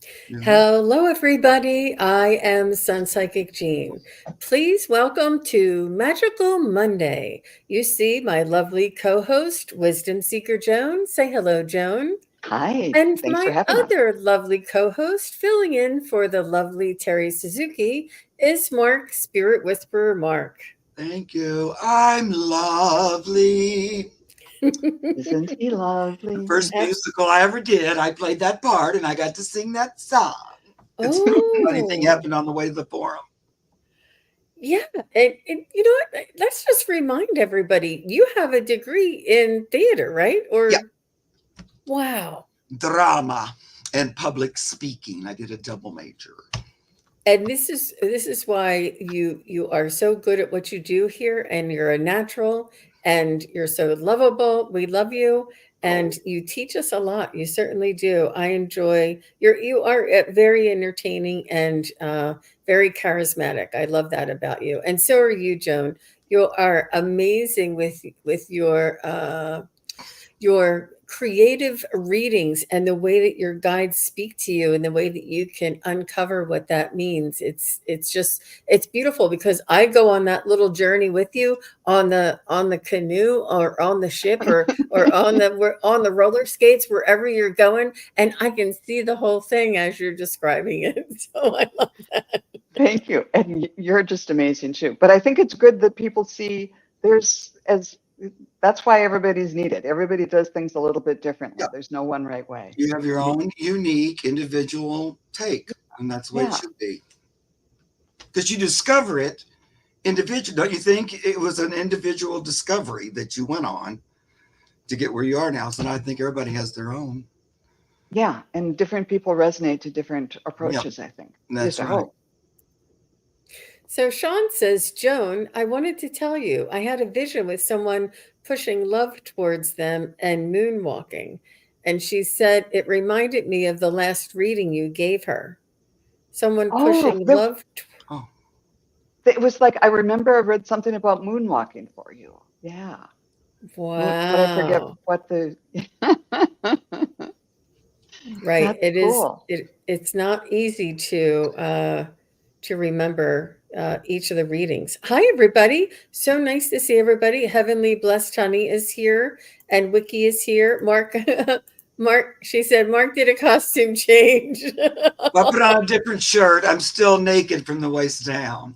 Mhm. Hello, everybody. I am SunPsychic Jean. Please welcome to Magical Monday. You see my lovely co host, Wisdom Seeker Joan. Say hello, Joan. Hi, And thanks for my having us. other lovely co host, filling in for the lovely Terry Suzuki, is Mark, Spirit Whisperer Mark. Thank you. I'm lovely. Isn't he The lovely? first musical I ever did, I played that part and I got to sing that song. It's a funny thing Oh, happened on the way to the forum. yeah. And you know what? Let's just remind everybody you have a degree in theater, right? Yeah, Or, wow. drama and public speaking. I did a double major. And this is why you are so good at what you do here, and you're a natural, and you're so lovable. We love you, Oh, and you teach us a lot. You certainly do. I enjoy you are very entertaining and very charismatic. I love that about you, and so are you, Joan. You are amazing with your creative readings and the way that your guides speak to you and the way that you can uncover what that means. It's beautiful because I go on that little journey with you on the canoe or on the ship or on the roller skates, wherever you're going, and I can see the whole thing as you're describing it. So I love that. Thank you. And you're just amazing too. But I think it's good that people see there's as that's why everybody's needed. Everybody does things a little bit differently. yeah. There's no one right way. You have your own unique individual take, and that's the way it Yeah. should be. Because you discover it individual. Don't you think it was an individual discovery that you went on to get where you are now? So now I think everybody has their own. Yeah. And different people resonate to different Yeah, approaches, I think. At least that's I right. hope. So Sean says, Joan, I wanted to tell you, I had a vision with someone pushing love towards them and moonwalking. And she said it reminded me of the last reading you gave her. Someone Oh, pushing love. Oh, it was like I remember I read something about moonwalking for you. Yeah. Moon, but I forget Wow. what the Right. that's cool. It's not easy to remember each of the readings. Hi everybody. So nice to see everybody. Heavenly Blessed Honey is here and Wiki is here. Mark Mark, she said Mark did a costume change. I put on a different shirt. I'm still naked from the waist down.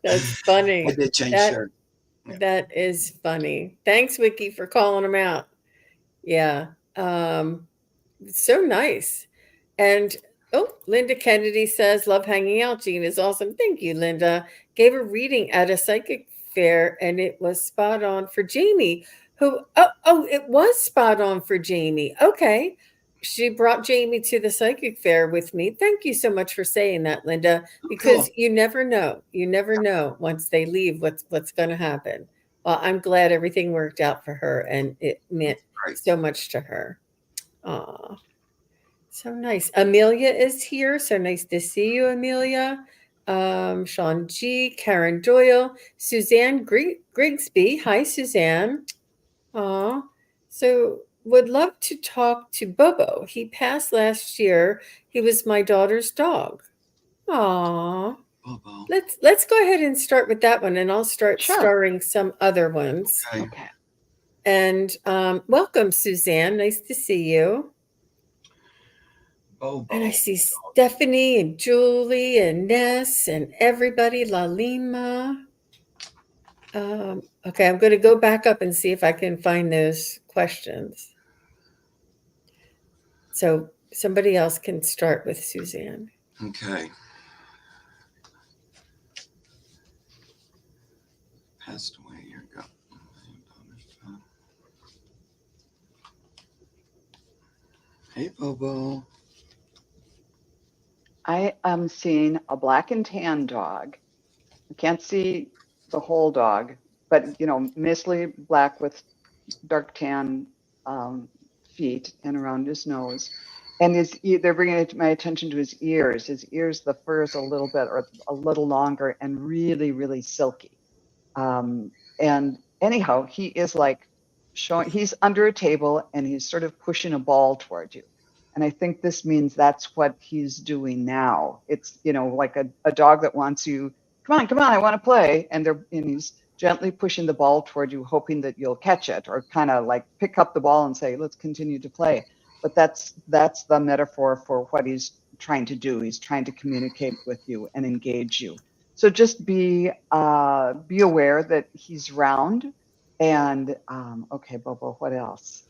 That's I funny. did change That shirt. Yeah. that is funny. Thanks Wiki for calling him out. Yeah. Um so nice. And oh, Linda Kennedy says, love hanging out. Jean is awesome. Thank you, Linda. Gave a reading at a psychic fair and it was spot on for Jamie, who, it was spot on for Jamie. Okay. She brought Jamie to the psychic fair with me. Thank you so much for saying that, Linda, Oh, because cool. you never know. You never know once they leave what's going to happen. Well, I'm glad everything worked out for her and it meant Right. so much to her. Aw. So nice. Amelia is here. So nice to see you, Amelia. Sean G, Karen Doyle, Suzanne Grigsby. Hi, Suzanne. Aw. So would love to talk to Bobo. He passed last year. He was my daughter's dog. Aw. Bobo. Let's go ahead and start with that one, and I'll start Sure. starring some other ones. Okay. Okay. And welcome, Suzanne. Nice to see you. And I Bobo. see Stephanie and Julie and Ness and everybody, La Lima. Okay, I'm going to go back up and see if I can find those questions. So somebody else can start with Suzanne. Okay. Passed away a year ago. Hey, Bobo. I am seeing a black and tan dog. I can't see the whole dog, but mostly black with dark tan feet and around his nose. And they're bringing my attention to his ears. His ears, the fur is a little bit or a little longer and really, really silky. And anyhow, he is like he's under a table and he's sort of pushing a ball toward you. And I think this means that's what he's doing now. It's, you know, like a dog that wants you, come on, I want to play. And he's gently pushing the ball toward you, hoping that you'll catch it, or kind of like pick up the ball and say, let's continue to play. But that's the metaphor for what he's trying to do. He's trying to communicate with you and engage you. So just be aware that he's round. And okay, Bobo, what else?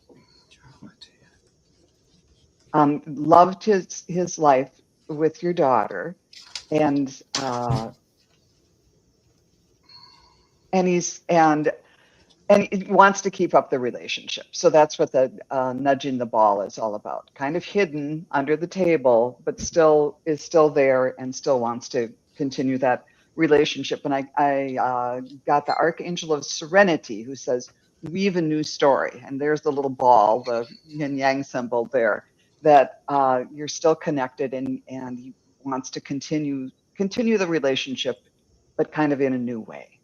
Loved his life with your daughter, and he wants to keep up the relationship. So that's what the nudging the ball is all about. Kind of hidden under the table, but is still there and still wants to continue that relationship. And I got the Archangel of Serenity, who says, weave a new story. And there's the little ball, the yin yang symbol there, that you're still connected, and he wants to continue the relationship, but kind of in a new way.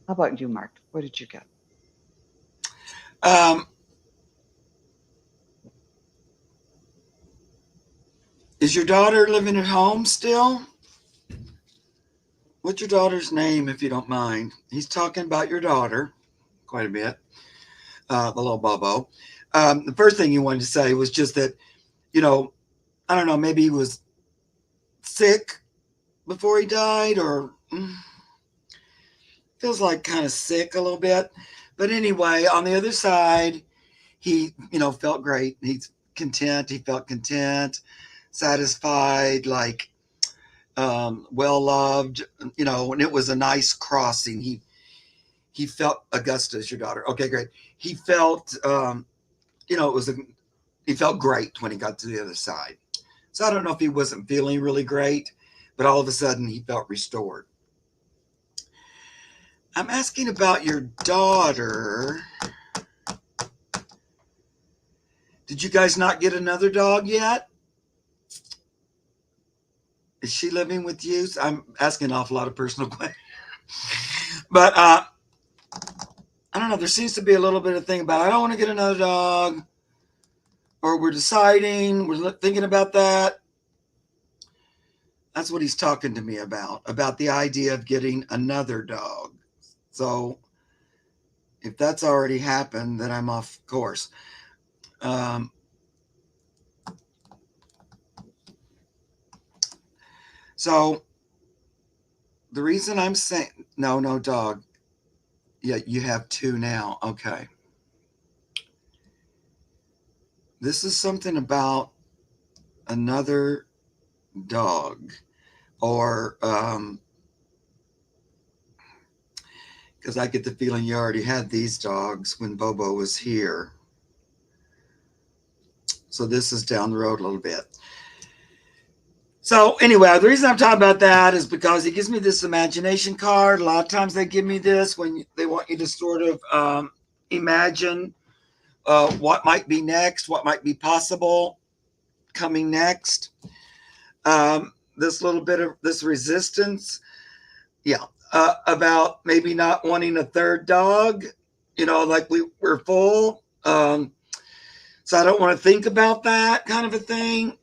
How about you, Mark? What did you get? Is your daughter living at home still? What's your daughter's name, if you don't mind? He's talking about your daughter quite a bit, the little Bobo. The first thing he wanted to say was just that, you know, I don't know, maybe he was sick before he died, or feels like kind of sick a little bit. But anyway, on the other side, he, you know, felt great. He's content. He felt content, satisfied, like well loved, you know, and it was a nice crossing. He felt, Augusta is your daughter. Okay, great. He felt, you know, he felt great when he got to the other side. So I don't know if he wasn't feeling really great, but all of a sudden he felt restored. I'm asking about your daughter. Did you guys not get another dog yet? Is she living with you? I'm asking an awful lot of personal questions. But I don't know. There seems to be a little bit of thing about, I don't want to get another dog. Or we're deciding, we're thinking about that. That's what he's talking to me about the idea of getting another dog. So if that's already happened, then I'm off course. So the reason I'm saying, no dog. Yeah, you have two now. Okay. This is something about another dog, or because I get the feeling you already had these dogs when Bobo was here. So this is down the road a little bit. So anyway, the reason I'm talking about that is because he gives me this imagination card. A lot of times they give me this when they want you to sort of imagine what might be next, what might be possible coming next. This little bit of this resistance. Yeah. About maybe not wanting a third dog, you know, like we're full. So I don't want to think about that kind of a thing.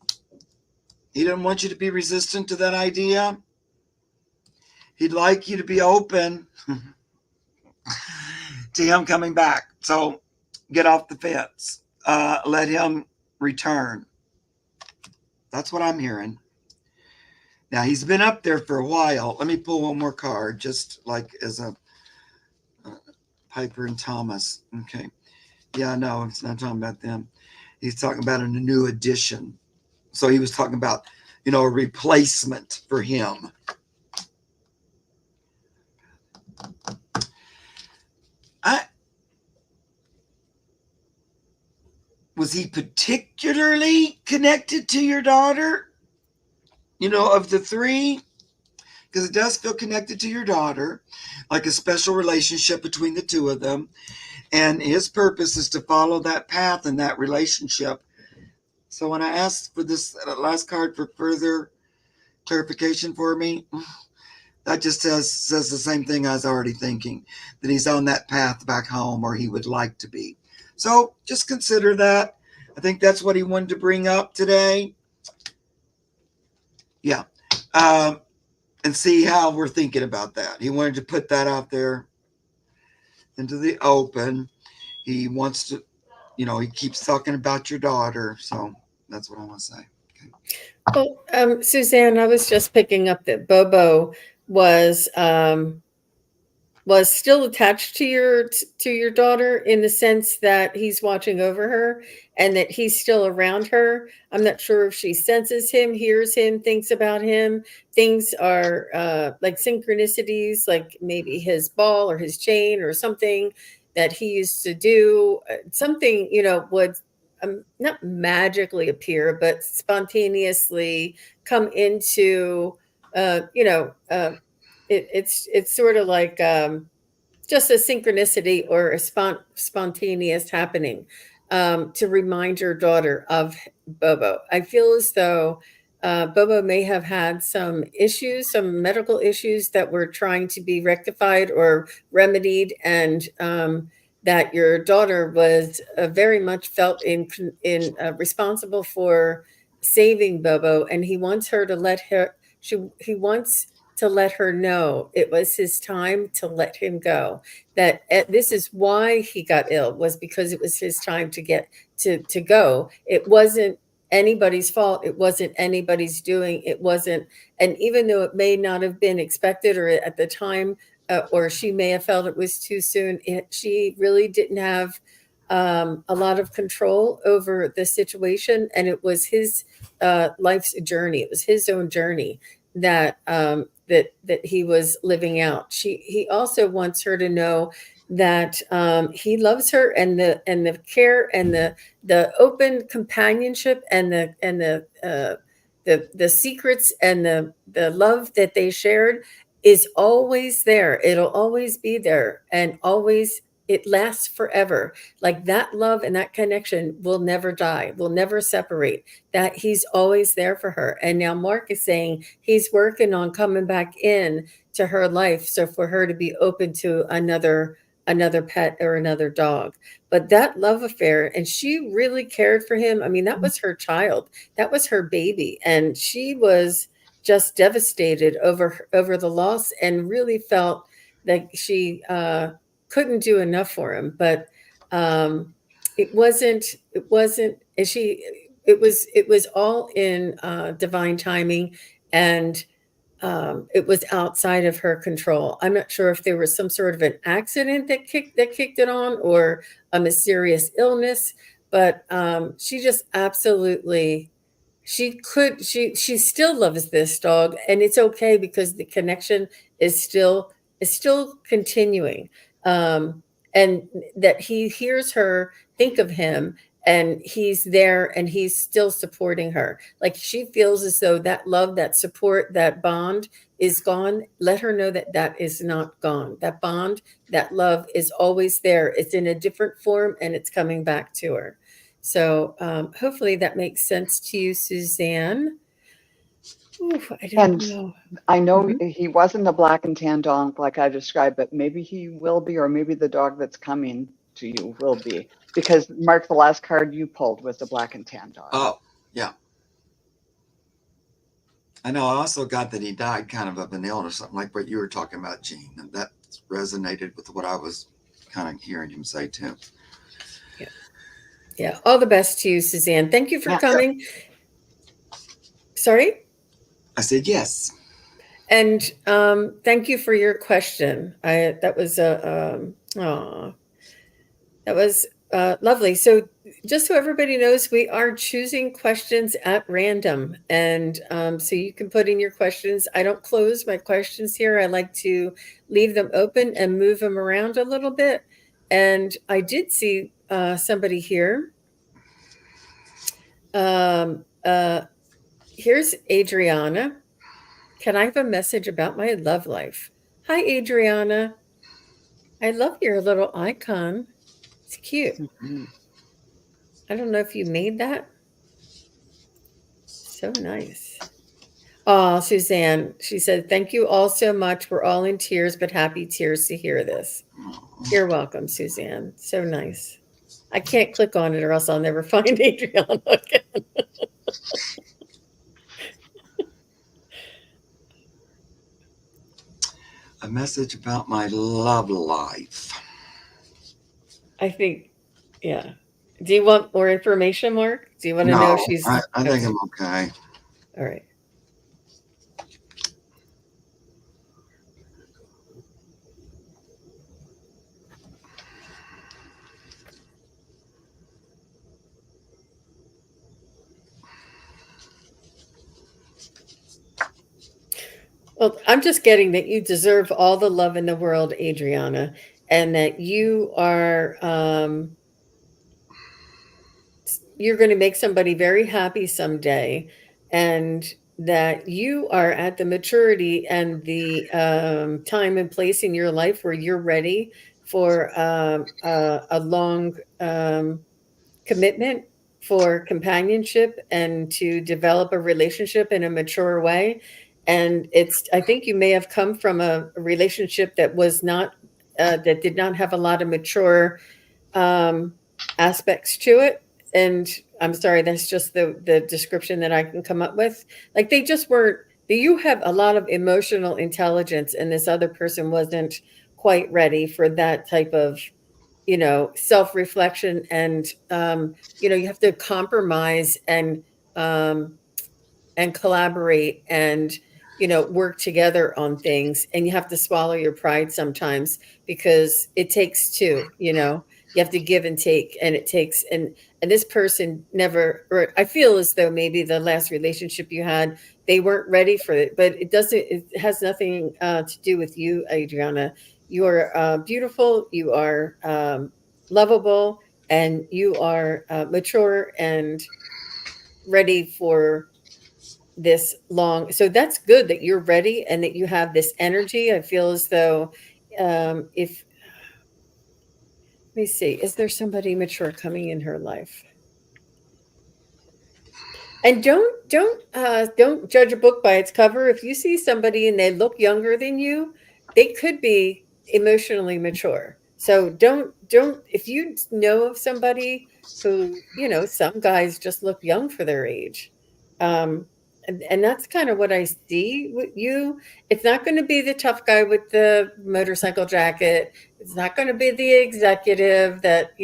He didn't want you to be resistant to that idea. He'd like you to be open to him coming back. So get off the fence. Let him return. That's what I'm hearing. Now, he's been up there for a while. Let me pull one more card, just like as a Piper and Thomas. Okay. Yeah, no, it's not talking about them. He's talking about a new addition. So he was talking about, you know, a replacement for him. Was he particularly connected to your daughter? You know, of the three? Because it does feel connected to your daughter, like a special relationship between the two of them. And his purpose is to follow that path in that relationship. So when I asked for this last card for further clarification for me, that just says the same thing I was already thinking, that he's on that path back home, or he would like to be. So just consider that. I think that's what he wanted to bring up today. Yeah. And see how we're thinking about that. He wanted to put that out there into the open. He wants to, he keeps talking about your daughter. So that's what I want to say. Okay. Well, Suzanne, I was just picking up that Bobo was still attached to your daughter in the sense that he's watching over her and that he's still around her. I'm not sure if she senses him, hears him, thinks about him. Things are like synchronicities, like maybe his ball or his chain or something that he used to do. Something, would not magically appear, but spontaneously come into, it's sort of like just a synchronicity or a spontaneous happening to remind your daughter of Bobo. I feel as though Bobo may have had some issues, some medical issues that were trying to be rectified or remedied, and that your daughter was very much felt in responsible for saving Bobo, and he wants her to let her. He wants to let her know it was his time to let him go. That this is why he got ill, was because it was his time to get to go. It wasn't anybody's fault. It wasn't anybody's doing. It wasn't. And even though it may not have been expected or at the time, or she may have felt it was too soon, she really didn't have a lot of control over the situation. And it was his life's journey. It was his own journey that that he was living out. He also wants her to know that he loves her, and the care and the open companionship and the secrets and the love that they shared is always there. It'll always be there, and always it lasts forever. Like that love and that connection will never die, will never separate. That he's always there for her. And now Mark is saying he's working on coming back in to her life, so for her to be open to another pet or another dog. But that love affair, and she really cared for him. I mean, that was her child. That was her baby. And she was just devastated over the loss, and really felt like she couldn't do enough for him. But it wasn't and it was all in divine timing, and it was outside of her control. I'm not sure if there was some sort of an accident that kicked it on, or a mysterious illness, but she just absolutely, she still loves this dog, and it's okay because the connection is still continuing. And that he hears her think of him, and he's there, and he's still supporting her. Like she feels as though that love, that support, that bond is gone. Let her know that that is not gone. That bond, that love is always there. It's in a different form, and it's coming back to her. So hopefully that makes sense to you, Suzanne. Ooh, I don't know. I know he wasn't a black and tan dog like I described, but maybe he will be, or maybe the dog that's coming to you will be. Because, Mark, the last card you pulled was the black and tan dog. Oh, yeah. I know. I also got that he died kind of an illness, something like what you were talking about, Jean. And that resonated with what I was kind of hearing him say, too. Yeah. Yeah. All the best to you, Suzanne. Thank you for coming. Sorry? I said yes. And thank you for your question. That was lovely. So just so everybody knows, we are choosing questions at random. And so you can put in your questions. I don't close my questions here. I like to leave them open and move them around a little bit. And I did see somebody here. Here's Adriana. Can I have a message about my love life? Hi, Adriana. I love your little icon. It's cute. Mm-hmm. I don't know if you made that. So nice. Oh, Suzanne, she said, thank you all so much. We're all in tears, but happy tears to hear this. You're welcome, Suzanne. So nice. I can't click on it or else I'll never find Adriana again. A message about my love life. I think, yeah. Do you want more information, Mark? Do you want to know if No, she's I think okay? I'm okay. All right. Well, I'm just getting that you deserve all the love in the world, Adriana, and that you're going to make somebody very happy someday, and that you are at the maturity and the time and place in your life where you're ready for a long commitment, for companionship, and to develop a relationship in a mature way. And I think you may have come from a relationship that was not, that did not have a lot of mature um, aspects to it. And I'm sorry, that's just the description that I can come up with. Like they just weren't. You have a lot of emotional intelligence, and this other person wasn't quite ready for that type of, self reflection. And you have to compromise um, and collaborate and work together on things, and you have to swallow your pride sometimes, because it takes two. You have to give and take, and it takes, and this person never, or I feel as though maybe the last relationship you had, they weren't ready for it. But it has nothing to do with you, Adriana. You are beautiful, you are lovable, and you are mature and ready for this long. So that's good that you're ready and that you have this energy. I feel as though, if let me see, is there somebody mature coming in her life? And don't judge a book by its cover. If you see somebody and they look younger than you, they could be emotionally mature. So don't if you know of somebody who, some guys just look young for their age. Um and that's kind of what I see with you. It's not going to be the tough guy with the motorcycle jacket. It's not going to be the executive that,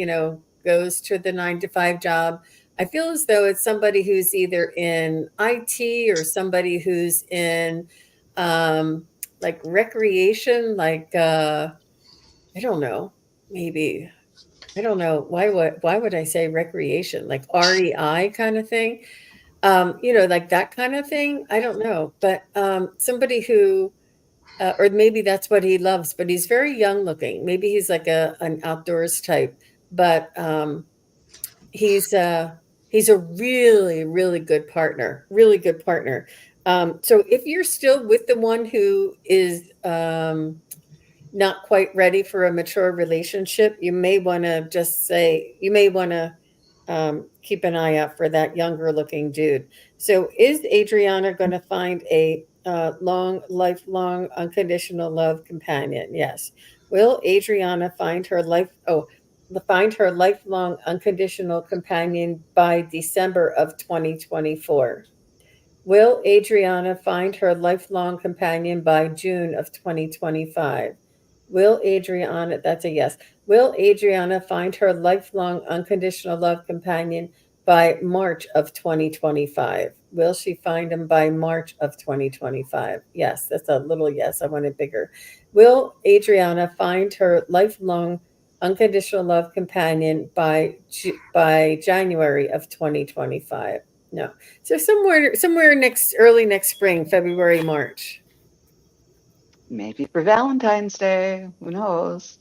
goes to the 9 to 5 job. I feel as though it's somebody who's either in IT or somebody who's in like recreation, like I don't know, maybe, I don't know, why would I say recreation, like REI kind of thing, like that kind of thing. I don't know, but somebody who or maybe that's what he loves, but he's very young looking. Maybe he's like an outdoors type, but he's a he's a really, really good partner, really good partner. So if you're still with the one who is not quite ready for a mature relationship, you may want to just say, you may want to keep an eye out for that younger looking dude. So is Adriana going to find a lifelong, unconditional love companion? Yes. Will Adriana find her lifelong, unconditional companion by December of 2024? Will Adriana find her lifelong companion by June of 2025? Will Adriana, that's a yes. Will Adriana find her lifelong unconditional love companion by March of 2025? Will she find him by March of 2025? Yes, that's a little yes. I want it bigger. Will Adriana find her lifelong unconditional love companion by January of 2025? No. So somewhere early next spring, February, March. Maybe for Valentine's Day. Who knows?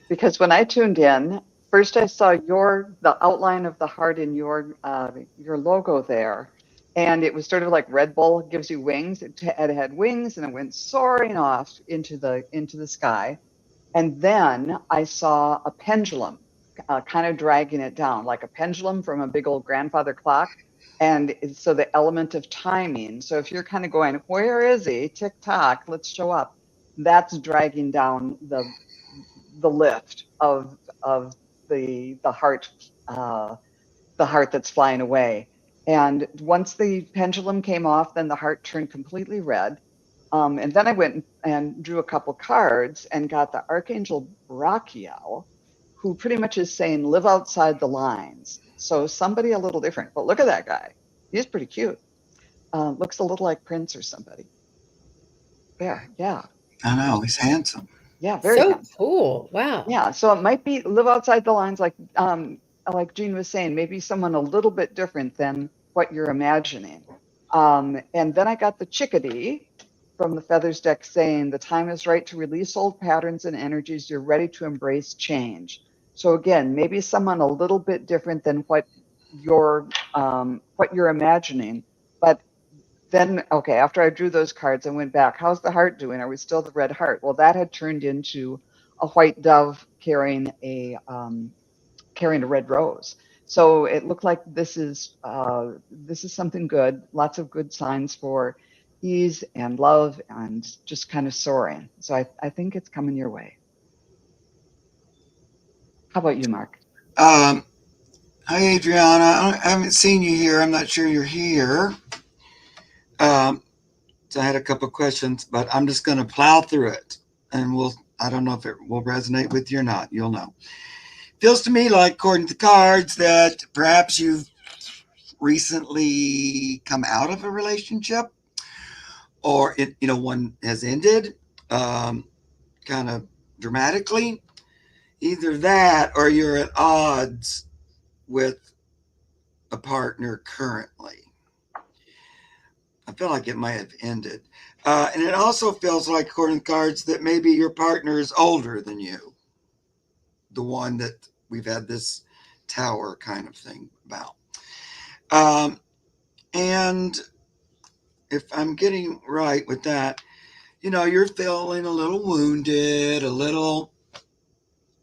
Because when I tuned in, first I saw the outline of the heart in your logo there, and it was sort of like Red Bull gives you wings. It had wings, and it went soaring off into the sky. And then I saw a pendulum, kind of dragging it down, like a pendulum from a big old grandfather clock. And so the element of timing. So if you're kind of going, where is he? Tick tock, let's show up. That's dragging down the lift of the heart, the heart that's flying away. And once the pendulum came off, then the heart turned completely red. And then I went and drew a couple cards and got the Archangel Brachiel, who pretty much is saying, live outside the lines. So somebody a little different. But look at that guy. He's pretty cute. Looks a little like Prince or somebody. There. Yeah. I know, he's handsome. Yeah. Very So handsome. cool. Wow. Yeah. So it might be live outside the lines, like Jean was saying, maybe someone a little bit different than what you're imagining. And then I got the chickadee from the Feathers deck saying, the time is right to release old patterns and energies. You're ready to embrace change. So again, maybe someone a little bit different than what you're imagining. But then, okay, after I drew those cards, I went back. How's the heart doing? Are we still the red heart? Well, that had turned into a white dove carrying a red rose. So it looked like this is something good. Lots of good signs for ease and love and just kind of soaring. So I think it's coming your way. How about you, Mark? Hi, Adriana. I haven't seen you here. I'm not sure you're here. So I had a couple of questions, but I'm just going to plow through it, and I don't know if it will resonate with you or not. You'll know. Feels to me like, according to the cards, that perhaps you've recently come out of a relationship, or one has ended, kind of dramatically. Either that, or you're at odds with a partner currently. I feel like it might have ended. And it also feels like, according to cards, that maybe your partner is older than you. The one that we've had this tower kind of thing about. And if I'm getting right with that, you're feeling a little wounded, a little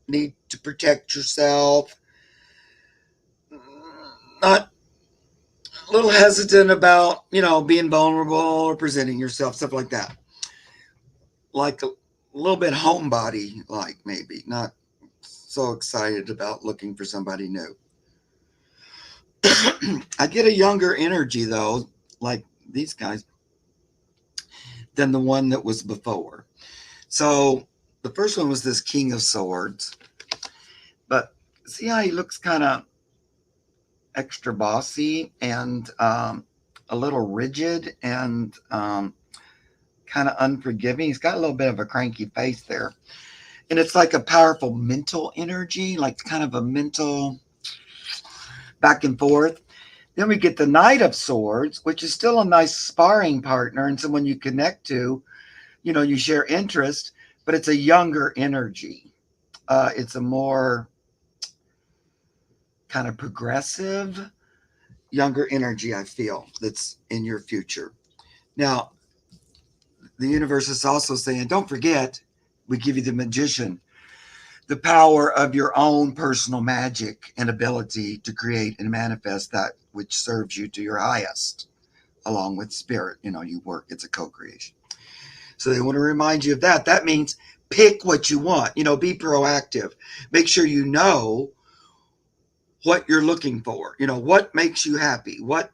need to protect yourself, not a little hesitant about, being vulnerable or presenting yourself, stuff like that. Like a little bit homebody, like maybe not so excited about looking for somebody new. I get a younger energy though, like these guys, than the one that was before. So the first one was this King of Swords, but see how he looks kind of extra bossy and a little rigid and kind of unforgiving. He's got a little bit of a cranky face there. And it's like a powerful mental energy, like kind of a mental back and forth. Then we get the Knight of Swords, which is still a nice sparring partner and someone you connect to. You share interest, but it's a younger energy. It's a more kind of progressive, younger energy, I feel, that's in your future. Now, the universe is also saying, don't forget, we give you the Magician, the power of your own personal magic and ability to create and manifest that which serves you to your highest, along with spirit. You work, it's a co-creation. So they want to remind you of that. That means pick what you want, be proactive. Make sure you know what you're looking for, what makes you happy, what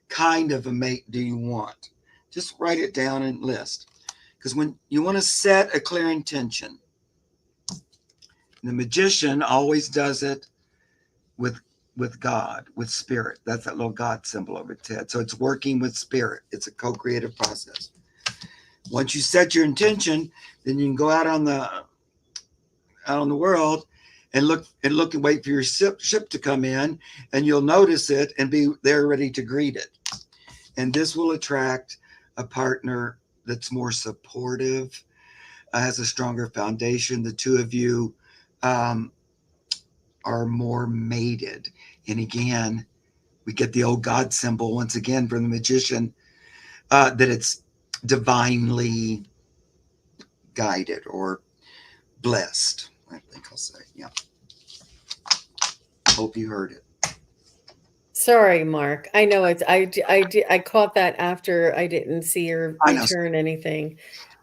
kind of a mate do you want. Just write it down and list. Because when you want to set a clear intention, the Magician always does it with God, with spirit. That's that little God symbol over its head. So it's working with spirit. It's a co-creative process. Once you set your intention, then you can go out on the world and look and wait for your ship to come in, and you'll notice it and be there ready to greet it. And this will attract a partner that's more supportive, has a stronger foundation. The two of you are more mated. And again, we get the old God symbol once again from the Magician, that it's divinely guided or blessed, I think I'll say. Yeah. Hope you heard it. Sorry, Mark. I know I caught that after I didn't see her return anything.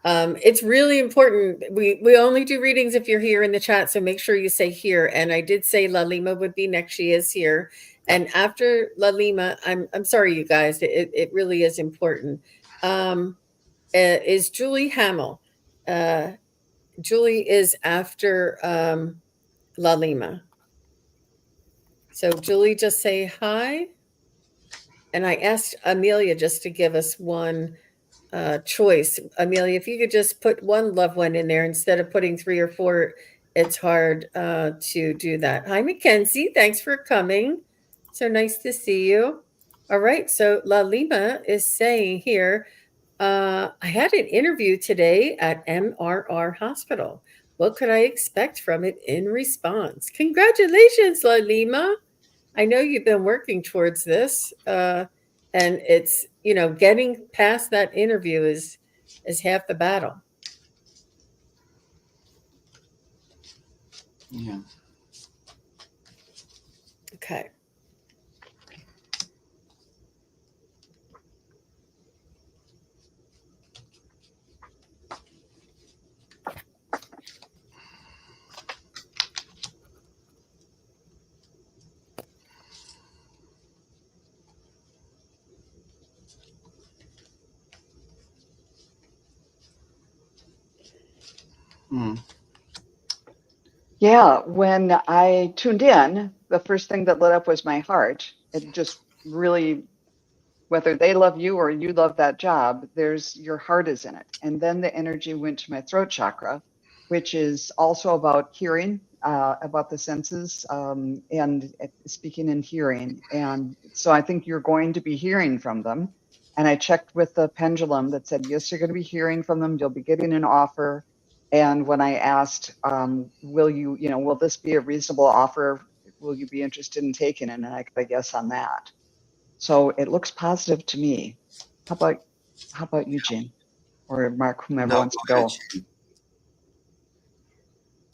It's really important. We only do readings if you're here in the chat, so make sure you say here. And I did say La Lima would be next. She is here. And after La Lima, I'm sorry, you guys. It really is important. Is Julie Hamill. Julie is after La Lima. So Julie, just say hi. And I asked Amelia just to give us one choice. Amelia, if you could just put one loved one in there instead of putting 3 or 4, it's hard to do that. Hi, Mackenzie. Thanks for coming. So nice to see you. All right. So La Lima is saying here, I had an interview today at MRR Hospital. What could I expect from it in response? Congratulations, La Lima. I know you've been working towards this, and it's, getting past that interview is half the battle. Yeah. Okay. Yeah, when I tuned in, the first thing that lit up was my heart. It just really, whether they love you or you love that job, your heart is in it. And then the energy went to my throat chakra, which is also about hearing, about the senses, and speaking and hearing. And so I think you're going to be hearing from them. And I checked with the pendulum that said, yes, you're going to be hearing from them. You'll be getting an offer. And when I asked, will this be a reasonable offer? Will you be interested in taking it? And I got a yes on that. So it looks positive to me. How about you, Jean, or Mark, whomever wants to go?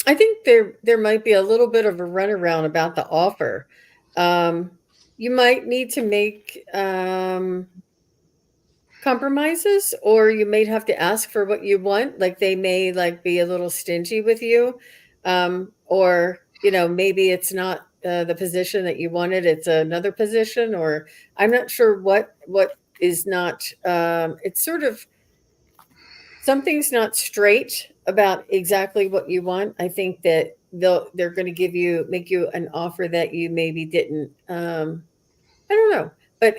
I think there might be a little bit of a runaround about the offer. You might need to make compromises, or you may have to ask for what you want. Like they may be a little stingy with you, or maybe it's not the position that you wanted, it's another position, or I'm not sure what is not. It's sort of, something's not straight about exactly what you want. I think that they're going to make you an offer that you maybe didn't. I don't know, but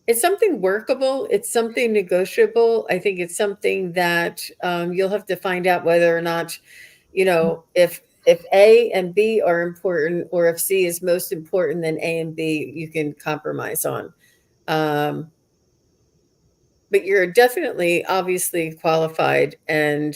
it's something workable. It's something negotiable. I think it's something that you'll have to find out whether or not, if A and B are important, or if C is most important, then A and B you can compromise on. But you're definitely, obviously qualified, and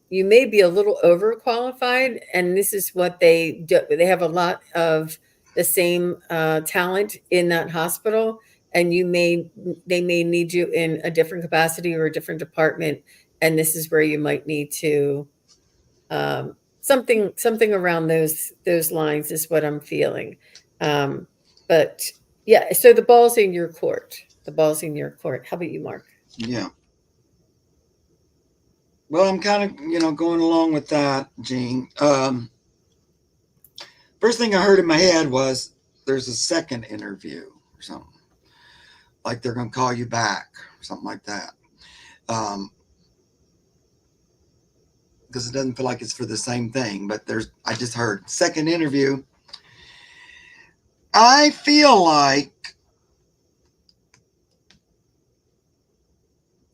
you may be a little overqualified. And this is what they do. They have a lot of the same talent in that hospital, and they may need you in a different capacity or a different department. And this is where you might need to something around those lines is what I'm feeling. But yeah, so the ball's in your court. The ball's in your court. How about you, Mark? Yeah. Well, I'm kind of, going along with that, Jean. First thing I heard in my head was there's a second interview or something. Like they're going to call you back or something like that. Because it doesn't feel like it's for the same thing, but I just heard second interview. I feel like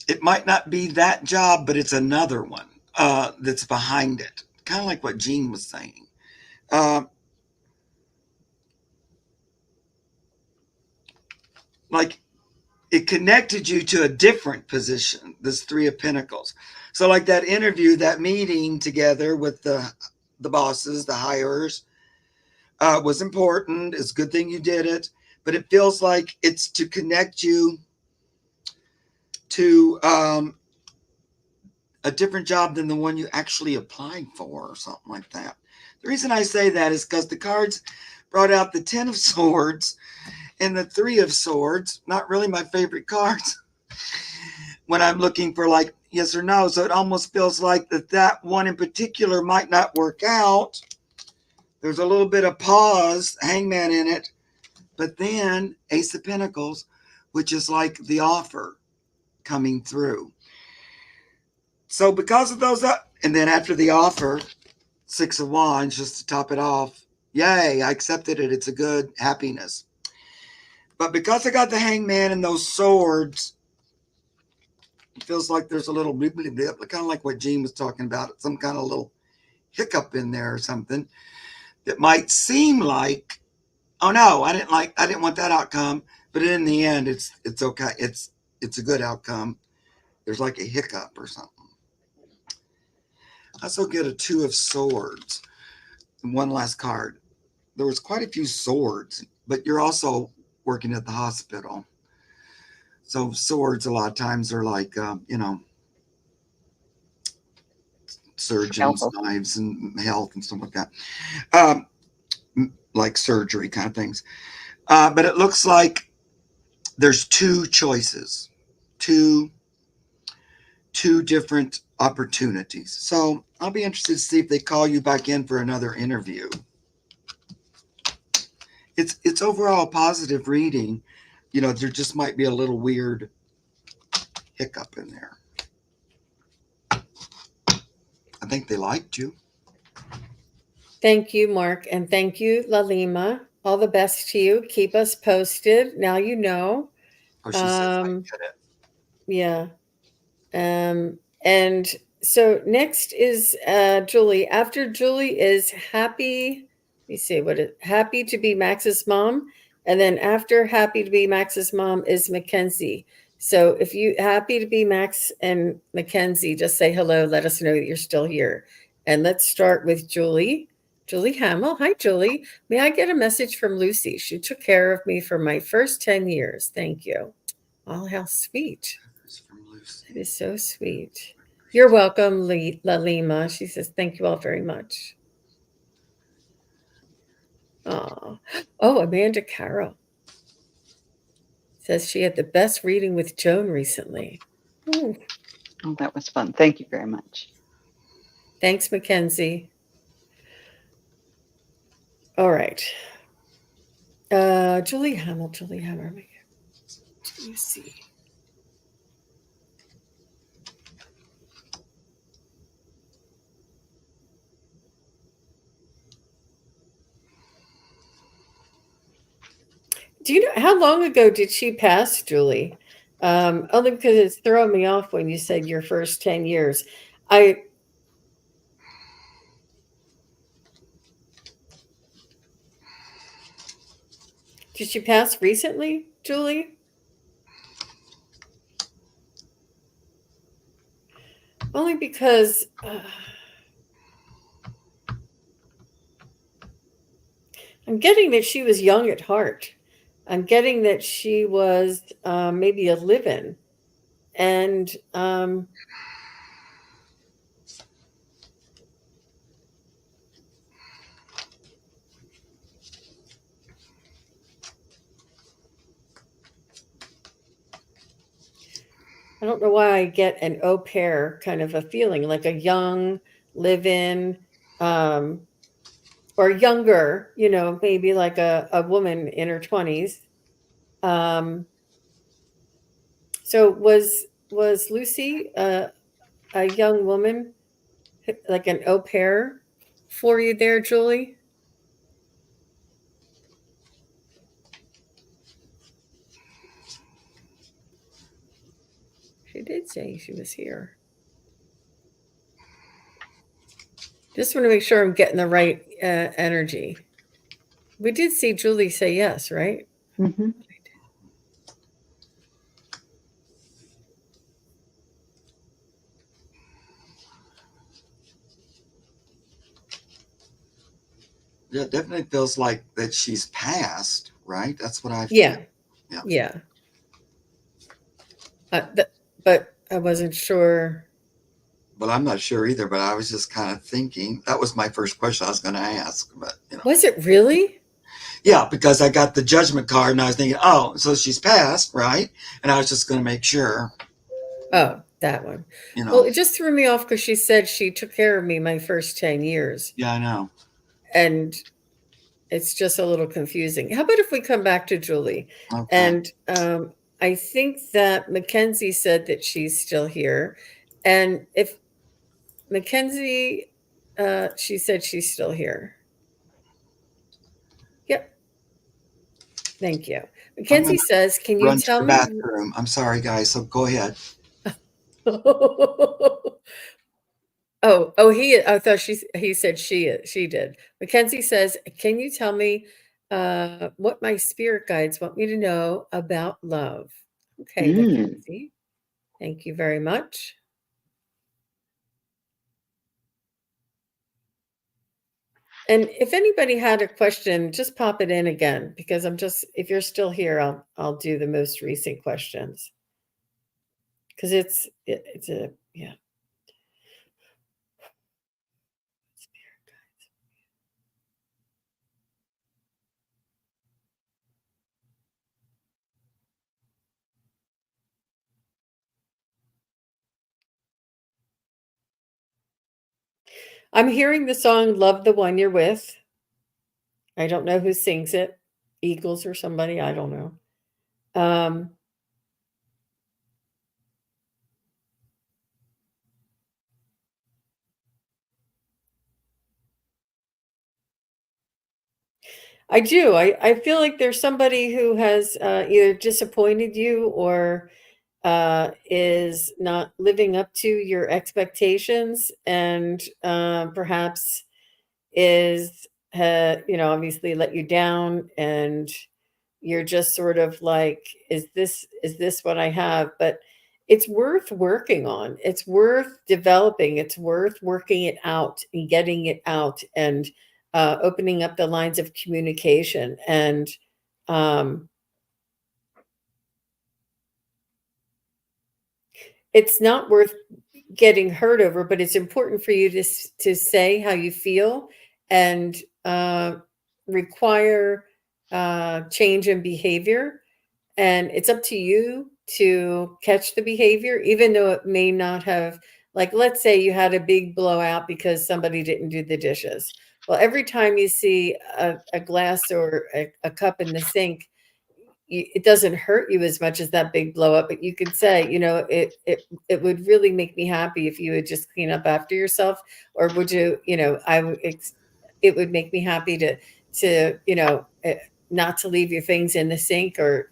it might not be that job, but it's another one that's behind it. Kind of like what Jean was saying. Like it connected you to a different position, this 3 of Pentacles. So like that interview, that meeting together with the bosses, the hirers, was important. It's a good thing you did it, but it feels like it's to connect you to a different job than the one you actually applied for or something like that. The reason I say that is because the cards brought out the 10 of Swords and the 3 of Swords. Not really my favorite cards when I'm looking for like yes or no. So it almost feels like that one in particular might not work out. There's a little bit of pause, hangman in it, but then Ace of Pentacles, which is like the offer coming through. So because of those, and then after the offer, Six of Wands, just to top it off, yay, I accepted it. It's a good happiness. But because I got the hangman and those swords, it feels like there's a little blip, blip, blip, kind of like what Jean was talking about, some kind of little hiccup in there or something that might seem like, oh no, I didn't want that outcome. But in the end, it's okay. It's a good outcome. There's like a hiccup or something. I also get a Two of Swords. And one last card. There was quite a few swords, but you're also working at the hospital. So swords a lot of times are like, surgeons, knives, and health and stuff like that. Like surgery kind of things. But it looks like there's two choices, two different opportunities. So I'll be interested to see if they call you back in for another interview. It's overall a positive reading. There just might be a little weird hiccup in there. I think they liked you. Thank you, Mark. And thank you, Lalima. All the best to you. Keep us posted. Now you know. Oh, she says I get it. Yeah. And so next is Julie. After Julie is Happy. Let me see what it Happy to be Max's mom. And then after Happy to be Max's mom is Mackenzie. So if you Happy to be Max and Mackenzie, just say hello. Let us know that you're still here. And let's start with Julie. Julie Hamill. Hi, Julie. May I get a message from Lucy? She took care of me for my first 10 years. Thank you. Oh, how sweet. That is so sweet. You're welcome, Lalima. She says, thank you all very much. Oh, Amanda Carroll says she had the best reading with Joan recently. Oh, that was fun. Thank you very much. Thanks, Mackenzie. All right. Julie Hamill. Let's see. Do you know how long ago did she pass, Julie? Only because it's throwing me off when you said your first 10 years. Did she pass recently, Julie? Only because I'm getting that she was young at heart. I'm getting that she was maybe a live-in. And I don't know why I get an au pair kind of a feeling, like a young live-in or younger, maybe like a woman in her 20s. So was Lucy a young woman, like an au pair for you there, Julie? She did say she was here. Just want to make sure I'm getting the right energy. We did see Julie say yes, right? Mm-hmm. Yeah, it definitely feels like that she's passed, right? That's what I feel. Yeah. But I wasn't sure. But I'm not sure either, but I was just kind of thinking, that was my first question I was going to ask. But Was it really? Yeah, because I got the judgment card and I was thinking, oh, so she's passed, right? And I was just going to make sure. Oh, that one. You know. Well, it just threw me off because she said she took care of me my first 10 years. Yeah, I know. And it's just a little confusing. How about if we come back to Julie? Okay. And I think that Mackenzie said that she's still here. And if Mackenzie, she said she's still here. Yep. Thank you. Mackenzie says, can you Run to tell the me? bathroom. I'm sorry, guys. So go ahead. I thought he said she did. Mackenzie says, can you tell me what my spirit guides want me to know about love? Okay, Mackenzie. Thank you very much. And if anybody had a question, just pop it in again, because if you're still here, I'll do the most recent questions. Because it's a, yeah. I'm hearing the song Love the One You're With. I don't know who sings it. Eagles or somebody, I don't know. I do. I feel like there's somebody who has either disappointed you or is not living up to your expectations, and perhaps is, obviously let you down, and you're just sort of like, is this what I have? But it's worth working on. It's worth developing. It's worth working it out and getting it out, and opening up the lines of communication. And it's not worth getting hurt over, but it's important for you to say how you feel, and require change in behavior. And it's up to you to catch the behavior, even though it may not have, like, let's say you had a big blowout because somebody didn't do the dishes. Well, every time you see a glass or a cup in the sink, it doesn't hurt you as much as that big blow up, but you could say, it would really make me happy if you would just clean up after yourself. Or would you, it would make me happy to not to leave your things in the sink, or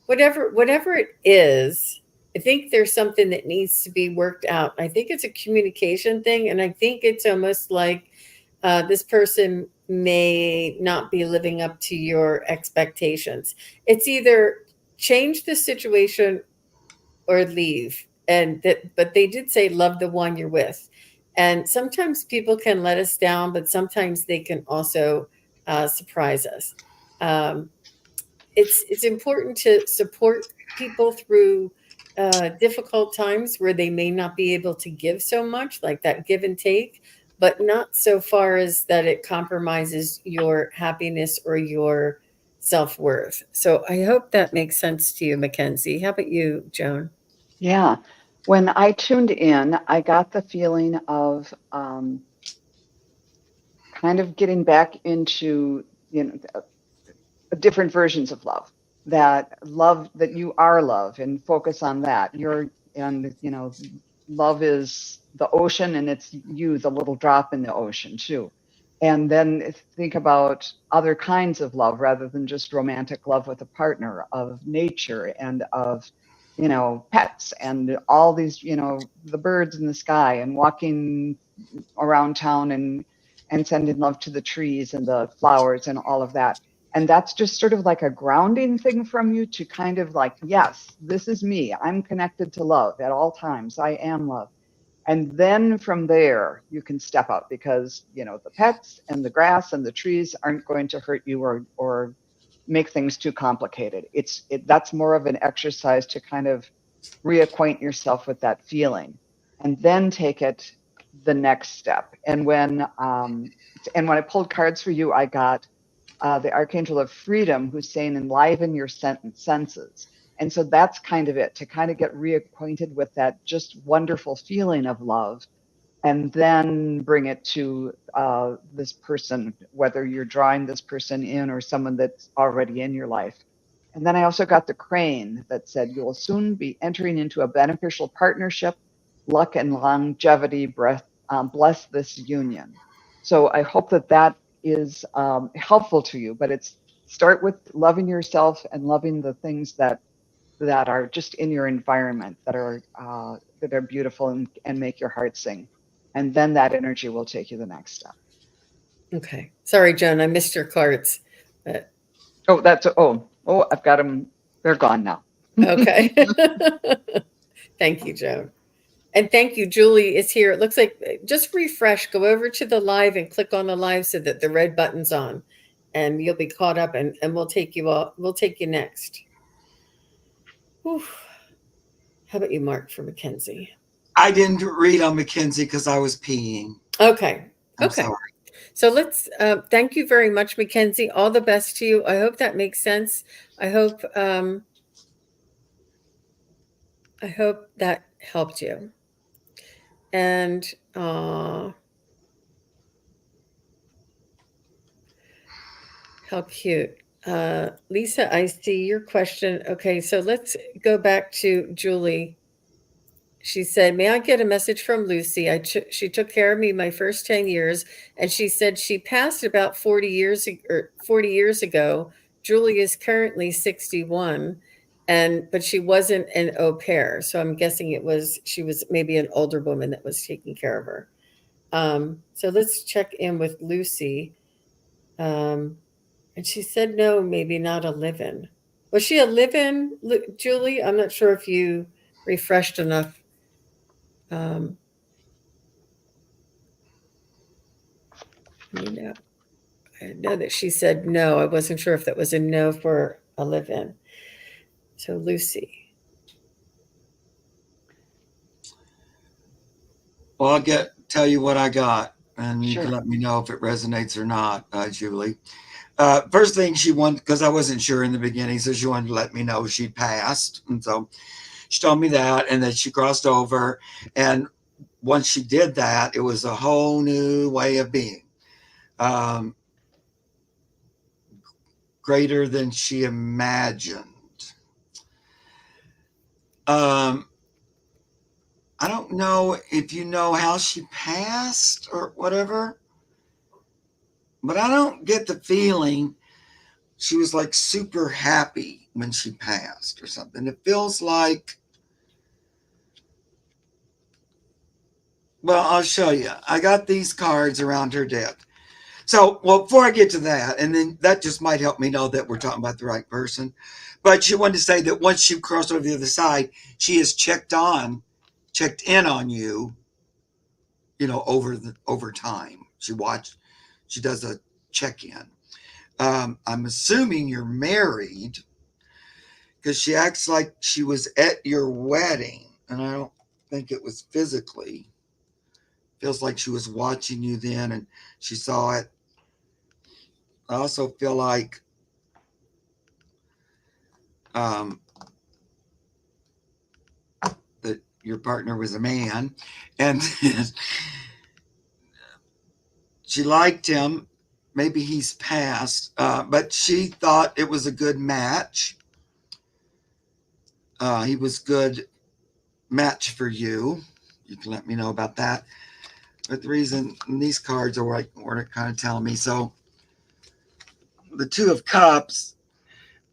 whatever it is. I think there's something that needs to be worked out. I think it's a communication thing, and I think it's almost like this person may not be living up to your expectations. It's either change the situation or leave. But they did say love the one you're with. And sometimes people can let us down, but sometimes they can also surprise us. It's important to support people through difficult times where they may not be able to give so much, like that give and take, but not so far as that it compromises your happiness or your self-worth. So I hope that makes sense to you, Mackenzie. How about you, Joan? Yeah. When I tuned in, I got the feeling of kind of getting back into, different versions of love. That you are love, and focus on that. Love is the ocean, and it's you, the little drop in the ocean too. And then think about other kinds of love rather than just romantic love with a partner, of nature and of, pets and all these, the birds in the sky, and walking around town and sending love to the trees and the flowers and all of that. And that's just sort of like a grounding thing from you to kind of like, yes, this is me. I'm connected to love at all times. I am love. And then from there, you can step up, because, the pets and the grass and the trees aren't going to hurt you or make things too complicated. That's more of an exercise to kind of reacquaint yourself with that feeling, and then take it the next step. And when I pulled cards for you, I got the Archangel of Freedom, who's saying enliven your senses. And so that's kind of it, to kind of get reacquainted with that just wonderful feeling of love, and then bring it to this person, whether you're drawing this person in or someone that's already in your life. And then I also got the crane that said, you will soon be entering into a beneficial partnership. Luck and longevity bless this union. So I hope that that is helpful to you, but it's start with loving yourself and loving the things that are just in your environment, that are beautiful and make your heart sing. And then that energy will take you the next step. Okay. Sorry, Joan, I missed your cards. But... I've got them. They're gone now. Okay. Thank you, Joan. And thank you, Julie is here. It looks like, just refresh, go over to the live and click on the live so that the red button's on, and you'll be caught up, and we'll take you next. Whew. How about you, Mark, for Mackenzie? I didn't read on Mackenzie because I was peeing. Okay. I'm sorry. So let's thank you very much, Mackenzie. All the best to you. I hope that makes sense. I hope that helped you. And how cute. Lisa, I see your question. Okay, so let's go back to Julie. She said, may I get a message from Lucy? She took care of me my first 10 years, and she said she passed about 40 years ago. Julie is currently 61, but she wasn't an au pair. So I'm guessing she was maybe an older woman that was taking care of her. So let's check in with Lucy. And she said, no, maybe not a live-in. Was she a live-in, Julie? I'm not sure if you refreshed enough. I know that she said no. I wasn't sure if that was a no for a live-in. So Lucy. Well, I'll tell you what I got, and you Sure. can let me know if it resonates or not, Julie. First thing she wanted, because I wasn't sure in the beginning, so she wanted to let me know she'd passed. And so she told me that, and that she crossed over. And once she did that, it was a whole new way of being. Greater than she imagined. I don't know if you know how she passed or whatever, but I don't get the feeling she was like super happy when she passed or something. It feels like, well, I'll show you. I got these cards around her death. So, well, before I get to that, and then that just might help me know that we're talking about the right person. But she wanted to say that once she crossed over the other side, she has checked in on you, over time. She does a check-in. I'm assuming you're married, because she acts like she was at your wedding, and I don't think it was physically. Feels like she was watching you then, and she saw it. I also feel like that your partner was a man, and she liked him. Maybe he's passed, but she thought it was a good match. He was good match for you. You can let me know about that. But the reason these cards are kind of telling me, so the Two of Cups,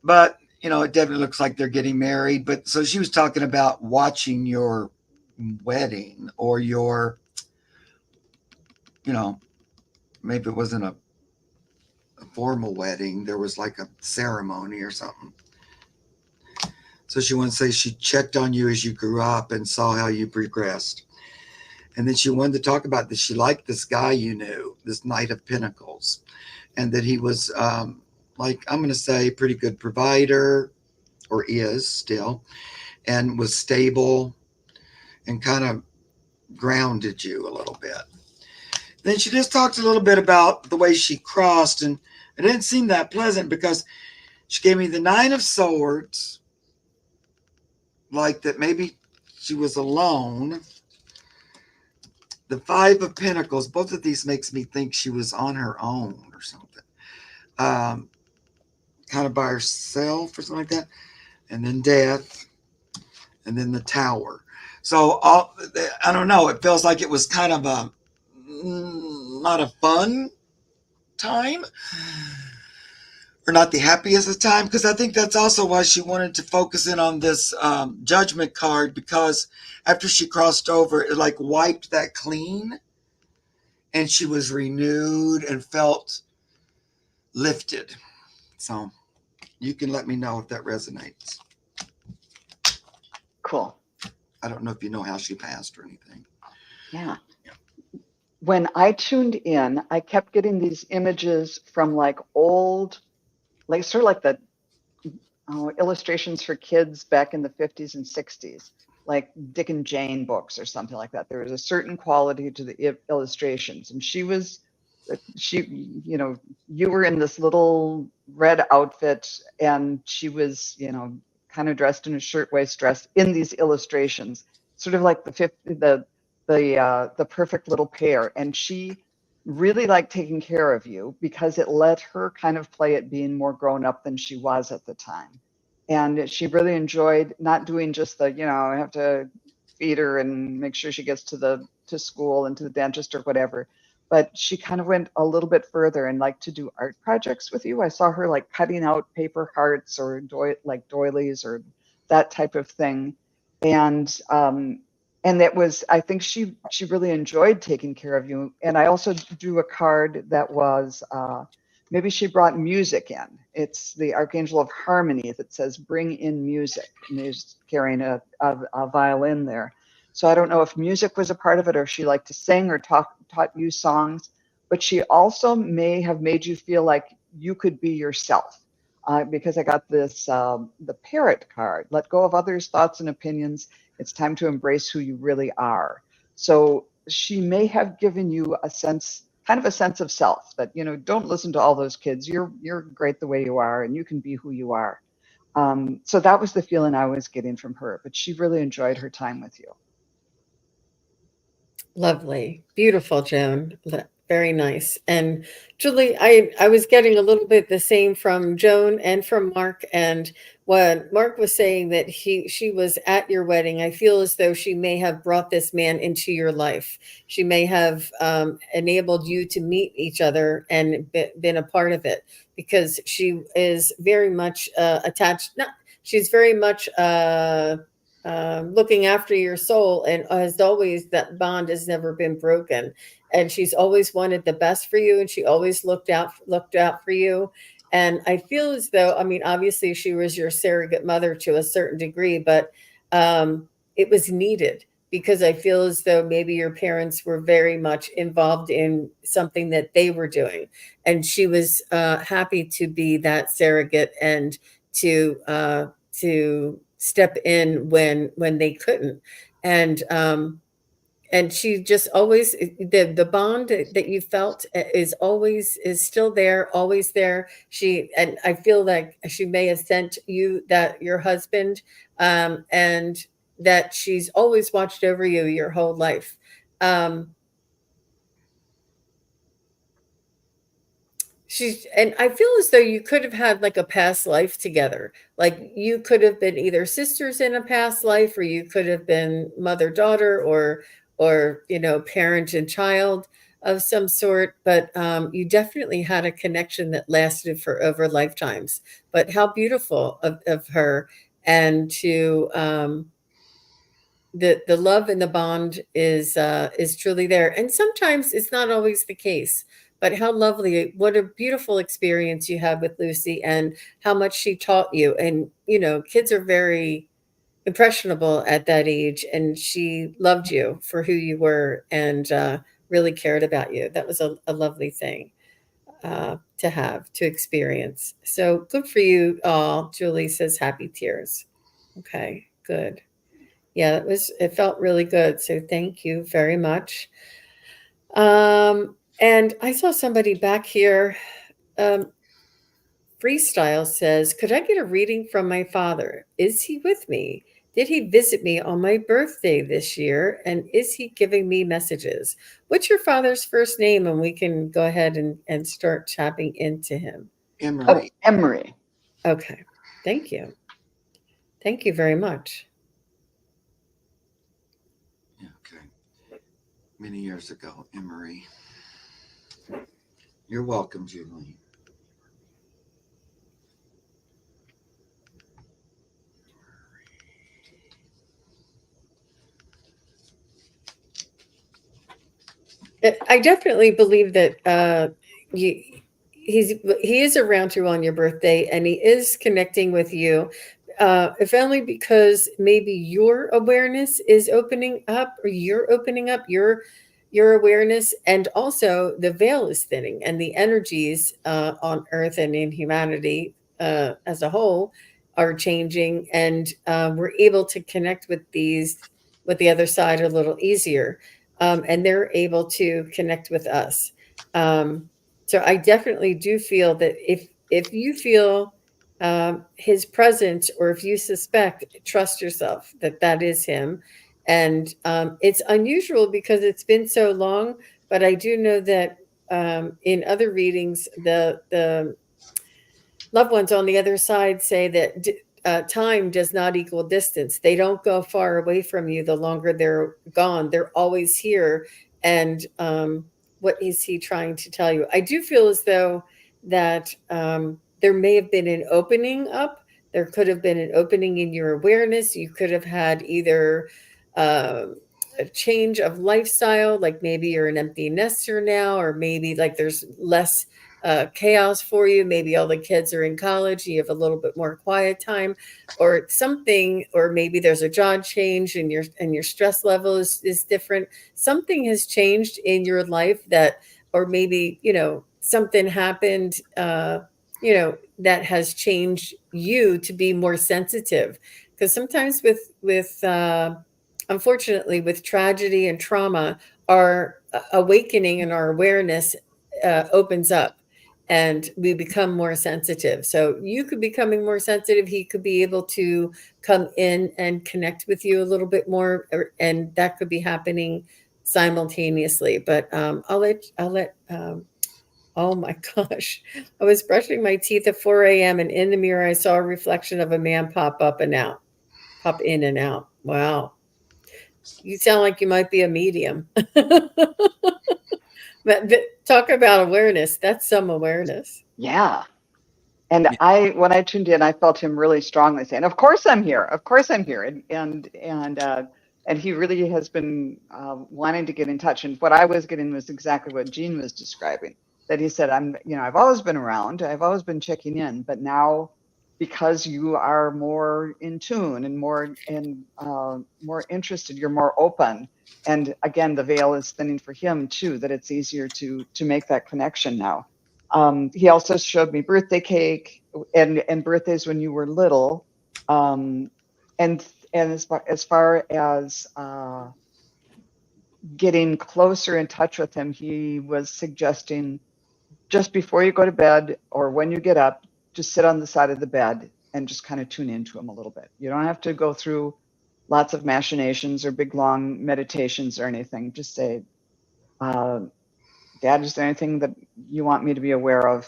but it definitely looks like they're getting married. But so she was talking about watching your wedding, or your, maybe it wasn't a formal wedding. There was like a ceremony or something. So she wanted to say she checked on you as you grew up and saw how you progressed. And then she wanted to talk about that she liked this guy you knew, this Knight of Pentacles, and that he was, I'm going to say, pretty good provider, or is still, and was stable and kind of grounded you a little bit. Then she just talked a little bit about the way she crossed, and it didn't seem that pleasant, because she gave me the Nine of Swords, like that maybe she was alone. The Five of Pentacles, both of these makes me think she was on her own or something. Kind of by herself or something like that. And then Death. And then the Tower. So I don't know. It feels like it was kind of a not a fun time, or not the happiest of time, because I think that's also why she wanted to focus in on this Judgment card, because after she crossed over, it like wiped that clean, and she was renewed and felt lifted. So you can let me know if that resonates. Cool. I don't know if you know how she passed or anything. Yeah. When I tuned in, I kept getting these images from like old, like sort of like the illustrations for kids back in the 50s and 60s, like Dick and Jane books or something like that. There was a certain quality to the illustrations. And you were in this little red outfit, and she was, kind of dressed in a shirtwaist dress in these illustrations, sort of like the perfect little pair. And she really liked taking care of you because it let her kind of play at being more grown up than she was at the time. And she really enjoyed not doing just the, I have to feed her and make sure she gets to school and to the dentist or whatever. But she kind of went a little bit further and liked to do art projects with you. I saw her like cutting out paper hearts or like doilies or that type of thing. And that was, I think she really enjoyed taking care of you. And I also drew a card that was, maybe she brought music in. It's the Archangel of Harmony that says, bring in music. And there's carrying a violin there. So I don't know if music was a part of it, or if she liked to sing or taught you songs. But she also may have made you feel like you could be yourself. Because I got this, the Parrot card, let go of others' thoughts and opinions. It's time to embrace who you really are. So she may have given you a sense, kind of a sense of self, that, don't listen to all those kids. You're great the way you are, and you can be who you are. So that was the feeling I was getting from her, but she really enjoyed her time with you. Lovely. Beautiful, Joan. Very nice. And Julie, I was getting a little bit the same from Joan and from Mark. And when Mark was saying that she was at your wedding, I feel as though she may have brought this man into your life. She may have enabled you to meet each other and been a part of it, because she is very much attached. Not, she's very much looking after your soul, and as always, that bond has never been broken, and she's always wanted the best for you, and she always looked out for you. And I feel as though, I mean, obviously she was your surrogate mother to a certain degree, but it was needed, because I feel as though maybe your parents were very much involved in something that they were doing, and she was happy to be that surrogate and to step in when they couldn't. And she just always, the bond that you felt is still there, always there. And I feel like she may have sent you that your husband, and that she's always watched over you your whole life. And I feel as though you could have had like a past life together. Like you could have been either sisters in a past life, or you could have been mother daughter, or parent and child of some sort. But you definitely had a connection that lasted for over lifetimes. But how beautiful of her. And to the love and the bond is truly there. And sometimes it's not always the case. But how lovely, what a beautiful experience you had with Lucy, and how much she taught you. And kids are very impressionable at that age, and she loved you for who you were, and really cared about you. That was a lovely thing to experience. So good for you all. Julie says happy tears. Okay, good. Yeah, it felt really good. So thank you very much. And I saw somebody back here. Freestyle says, could I get a reading from my father? Is he with me? Did he visit me on my birthday this year? And is he giving me messages? What's your father's first name? And we can go ahead and start tapping into him. Emery. Oh, Emery. Okay. Thank you. Thank you very much. Okay. Many years ago, Emery. You're welcome, Julie. I definitely believe that he is around you on your birthday, and he is connecting with you, if only because maybe your awareness is opening up, or you're opening up your awareness, and also the veil is thinning, and the energies on Earth and in humanity as a whole are changing, and we're able to connect with the other side a little easier, and they're able to connect with us. So I definitely do feel that if you feel his presence, or if you suspect, trust yourself that that is him. And it's unusual because it's been so long, but I do know that in other readings, the loved ones on the other side say that time does not equal distance. They don't go far away from you the longer they're gone. They're always here. And what is he trying to tell you? I do feel as though that there may have been an opening up. There could have been an opening in your awareness. You could have had either a change of lifestyle, like maybe you're an empty nester now, or maybe like there's less chaos for you. Maybe all the kids are in college, you have a little bit more quiet time, or something, or maybe there's a job change and your stress level is different. Something has changed in your life that, or maybe, something happened, that has changed you to be more sensitive. Because sometimes with unfortunately, with tragedy and trauma, our awakening and our awareness opens up, and we become more sensitive. So you could be becoming more sensitive. He could be able to come in and connect with you a little bit more, and that could be happening simultaneously. But I'll let. Oh my gosh! I was brushing my teeth at 4 a.m. and in the mirror I saw a reflection of a man pop in and out. Wow, you sound like you might be a medium. But talk about awareness. That's some awareness. Yeah. And when I tuned in, I felt him really strongly saying, "Of course I'm here. Of course I'm here." And he really has been wanting to get in touch. And what I was getting was exactly what Jean was describing. That he said, I've always been around. I've always been checking in, but now, because you are more in tune and more interested, you're more open. And again, the veil is thinning for him too. That it's easier to make that connection now. He also showed me birthday cake and birthdays when you were little, and as far as getting closer in touch with him, he was suggesting just before you go to bed or when you get up, just sit on the side of the bed and just kind of tune into him a little bit. You don't have to go through lots of machinations or big long meditations or anything. Just say, Dad, is there anything that you want me to be aware of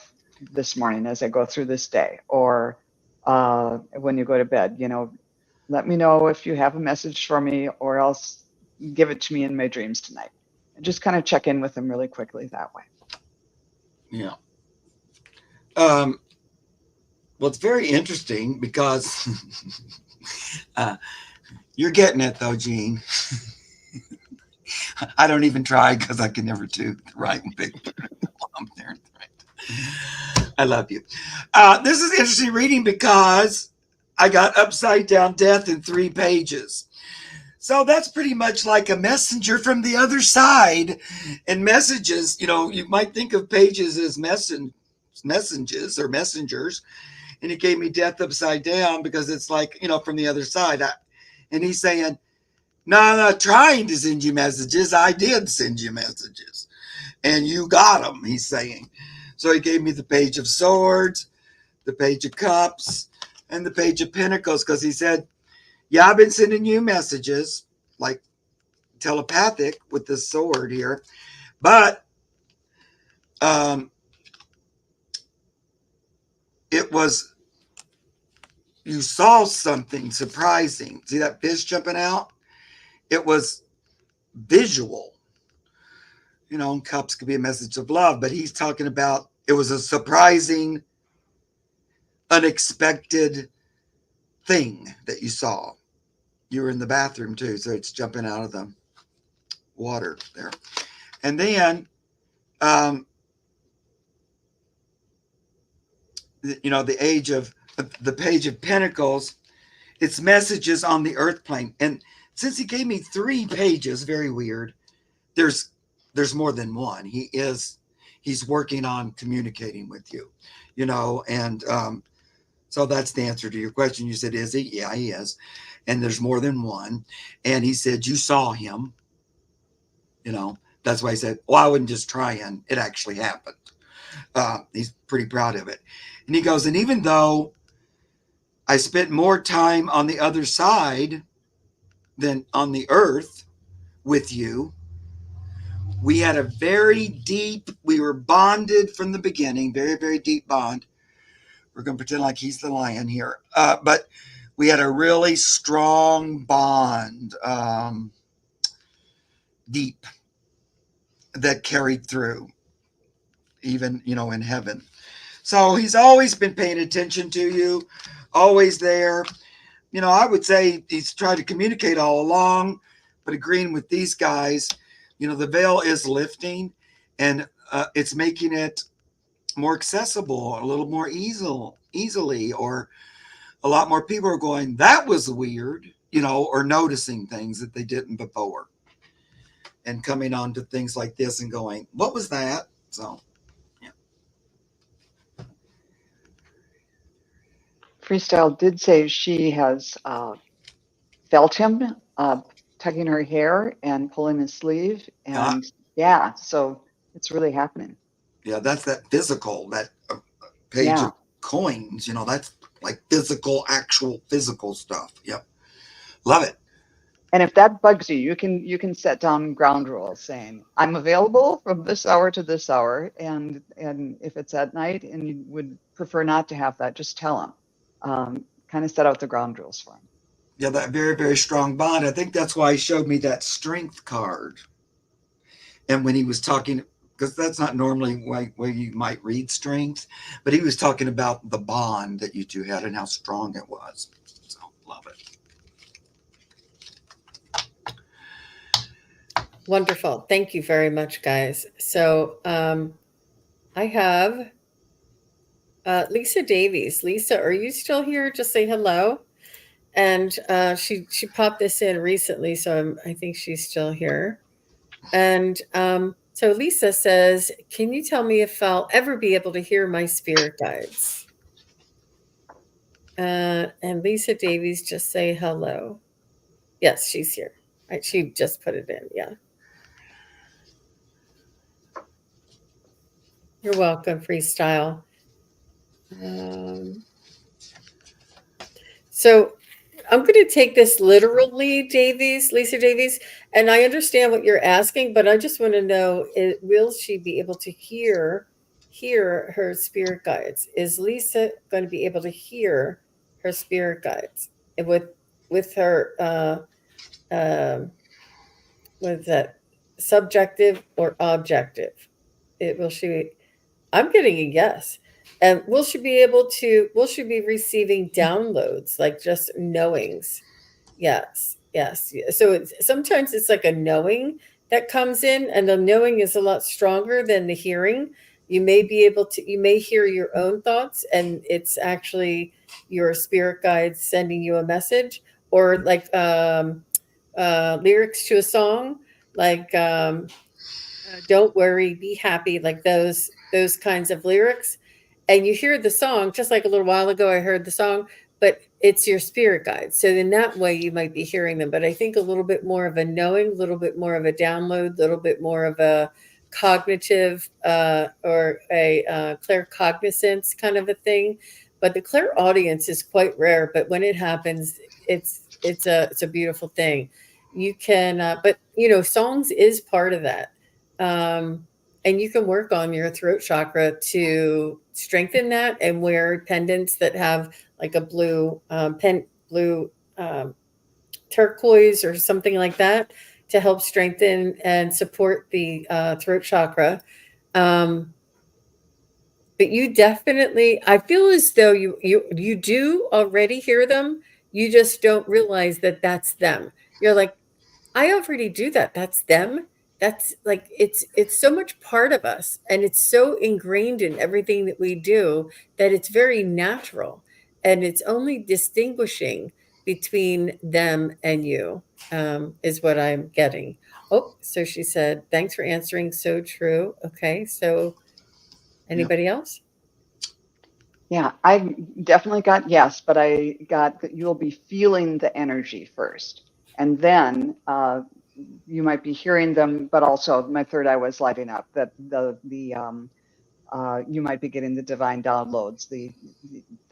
this morning as I go through this day? Or when you go to bed, let me know if you have a message for me, or else give it to me in my dreams tonight. And just kind of check in with them really quickly that way. Yeah. Well, it's very interesting because you're getting it though, Jean. I don't even try because I can never do the right picture. I'm there. I love you. This is interesting reading because I got upside down death in 3 pages. So that's pretty much like a messenger from the other side. And messages, you might think of pages as messages or messengers. And he gave me death upside down because it's like, from the other side. And he's saying, no, I'm not trying to send you messages. I did send you messages. And you got them, he's saying. So he gave me the Page of Swords, the Page of Cups, and the Page of Pentacles, because he said, Yeah, I've been sending you messages like telepathic with the sword here, but it was, you saw something surprising. See that fish jumping out? It was visual. You know, cups could be a message of love, but he's talking about it was a surprising, unexpected thing that you saw. You were in the bathroom too, so it's jumping out of the water there. And then, you know, the page of Pentacles, it's messages on the earth plane. And since he gave me 3 pages, very weird, there's more than one. He's working on communicating with you, you know, and so that's the answer to your question. You said, is he? Yeah, he is. And there's more than one. And he said, you saw him, you know. That's why he said, well, I wouldn't just try and it actually happened. He's pretty proud of it. And he goes, and even though I spent more time on the other side than on the earth with you, we had a very deep, we were bonded from the beginning, very, very deep bond. We're going to pretend like he's the lion here. But we had a really strong bond, deep, that carried through, even, you know, in heaven. So he's always been paying attention to you, always there. You know, I would say he's tried to communicate all along, but agreeing with these guys, you know, the veil is lifting and it's making it more accessible, a little more easily, or a lot more people are going, that was weird, you know, or noticing things that they didn't before and coming on to things like this and going, what was that? So, yeah. Freestyle did say she has felt him tugging her hair and pulling his sleeve. And yeah, so it's really happening. Yeah, that's that physical, that page of coins, you know, that's like physical, actual physical stuff. Yep. Love it. And if that bugs you, you can set down ground rules saying, I'm available from this hour to this hour. And if it's at night and you would prefer not to have that, just tell them. Kind of set out the ground rules for them. Yeah, that very, very strong bond. I think that's why he showed me that strength card. And when he was talking, because that's not normally where you might read strength, but he was talking about the bond that you two had and how strong it was. So, love it. Wonderful. Thank you very much, guys. So I have Lisa Davies. Lisa, are you still here? Just say hello. And she popped this in recently, so I think she's still here. And so Lisa says, can you tell me if I'll ever be able to hear my spirit guides? And Lisa Davies, just say hello. Yes, she's here. Right, she just put it in. Yeah. You're welcome, Freestyle. So I'm going to take this literally, Lisa Davies, and I understand what you're asking, but I just want to know, will she be able to hear her spirit guides? Is Lisa going to be able to hear her spirit guides with her with that subjective or objective? Will she? I'm getting a yes. And will she be receiving downloads, like just knowings? Yes. So sometimes it's like a knowing that comes in, and the knowing is a lot stronger than the hearing. You may hear your own thoughts, and it's actually your spirit guides sending you a message, or like lyrics to a song, like don't worry, be happy, like those kinds of lyrics. And you hear the song, just like a little while ago I heard the song, but it's your spirit guide. So in that way you might be hearing them, but I think a little bit more of a knowing, a little bit more of a download, a little bit more of a cognitive or a claircognizance kind of a thing. but the clairaudience is quite rare. But when it happens, it's a beautiful thing. You can, but songs is part of that. And you can work on your throat chakra to strengthen that and wear pendants that have like a blue turquoise or something like that to help strengthen and support the throat chakra. Um, but you definitely, I feel as though you do already hear them. You just don't realize that that's them. You're like, I already do that. That's them. That's like it's so much part of us, and it's so ingrained in everything that we do that it's very natural, and it's only distinguishing between them and you, is what I'm getting. Oh, so she said, thanks for answering. So true. Okay, so anybody else? Yeah, I definitely got yes, but I got that you'll be feeling the energy first. And then you might be hearing them, but also my third eye was lighting up that you might be getting the divine downloads, the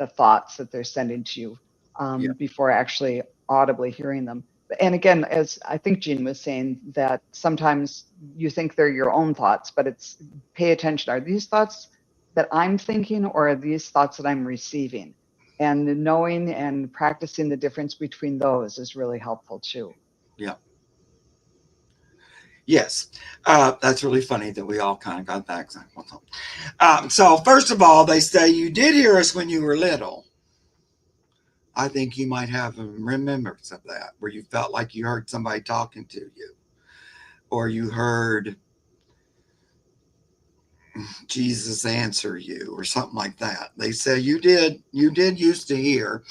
thoughts that they're sending to you Yeah. before actually audibly hearing them. And again, as I think Jean was saying, that sometimes you think they're your own thoughts, but it's pay attention. Are these thoughts that I'm thinking, or are these thoughts that I'm receiving? And knowing and practicing the difference between those is really helpful too. Yeah. Yes. That's really funny that we all kind of got that example. So first of all, they say you did hear us when you were little. I think you might have remembrance of that, where you felt like you heard somebody talking to you, or you heard Jesus answer you, or something like that. They say you did used to hear,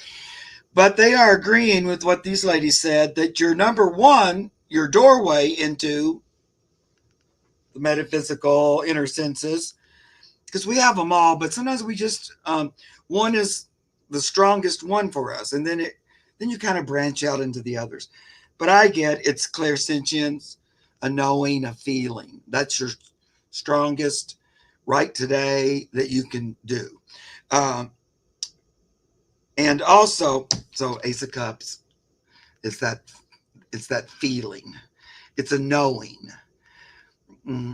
but they are agreeing with what these ladies said, that your number one, your doorway into the metaphysical inner senses, because we have them all, but sometimes we just one is the strongest one for us, and then you kind of branch out into the others. But I get it's clairsentience, a knowing, a feeling. That's your strongest right today that you can do. And also, so Ace of Cups, it's that feeling. It's a knowing. You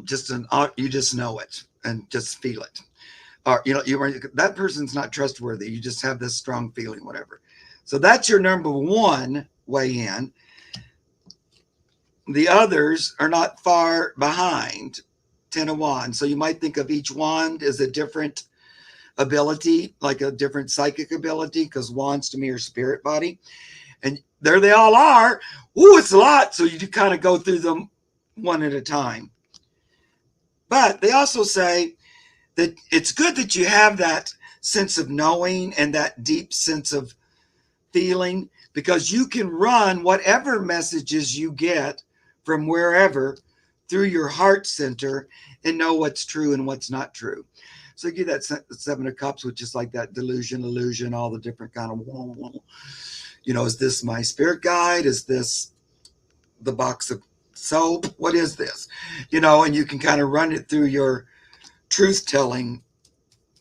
just know it and just feel it. Or that person's not trustworthy. You just have this strong feeling, whatever. So that's your number one way in. The others are not far behind. 10 of Wands. So you might think of each wand as a different ability, like a different psychic ability, because wands to me are spirit body. And there they all are. Ooh, it's a lot. So you do kind of go through them one at a time. But they also say that it's good that you have that sense of knowing and that deep sense of feeling, because you can run whatever messages you get from wherever through your heart center and know what's true and what's not true. So you get that Seven of Cups, which is like that delusion, illusion, all the different kind of, is this my spirit guide? Is this the box of soap? What is this? And you can kind of run it through your truth telling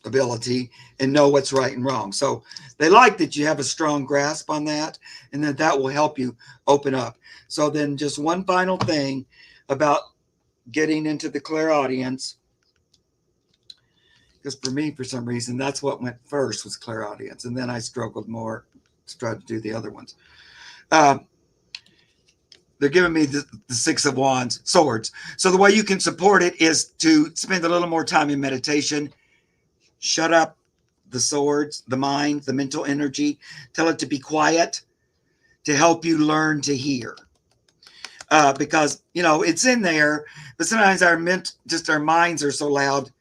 ability and know what's right and wrong. So they like that you have a strong grasp on that, and that will help you open up. So then just one final thing about getting into the clairaudience, because for me, for some reason, that's what went first, was clairaudience, and then I struggled more to try to do the other ones. They're giving me the Six of Wands, swords. So the way you can support it is to spend a little more time in meditation. Shut up the swords, the mind, the mental energy. Tell it to be quiet, to help you learn to hear. Because, it's in there, but sometimes our minds are so loud,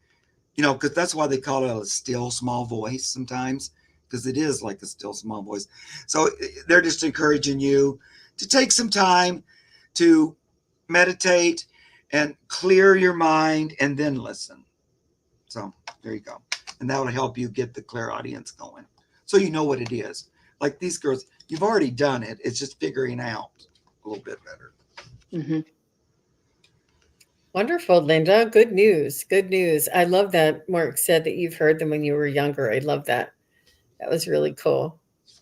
because that's why they call it a still small voice sometimes, because it is like a still small voice. So they're just encouraging you to take some time to meditate and clear your mind and then listen. So there you go. And that will help you get the clairaudience going. So you know what it is. Like these girls, you've already done it. It's just figuring out a little bit better. Mm-hmm. Wonderful, Linda. Good news. Good news. I love that Mark said that you've heard them when you were younger. I love that. That was really cool.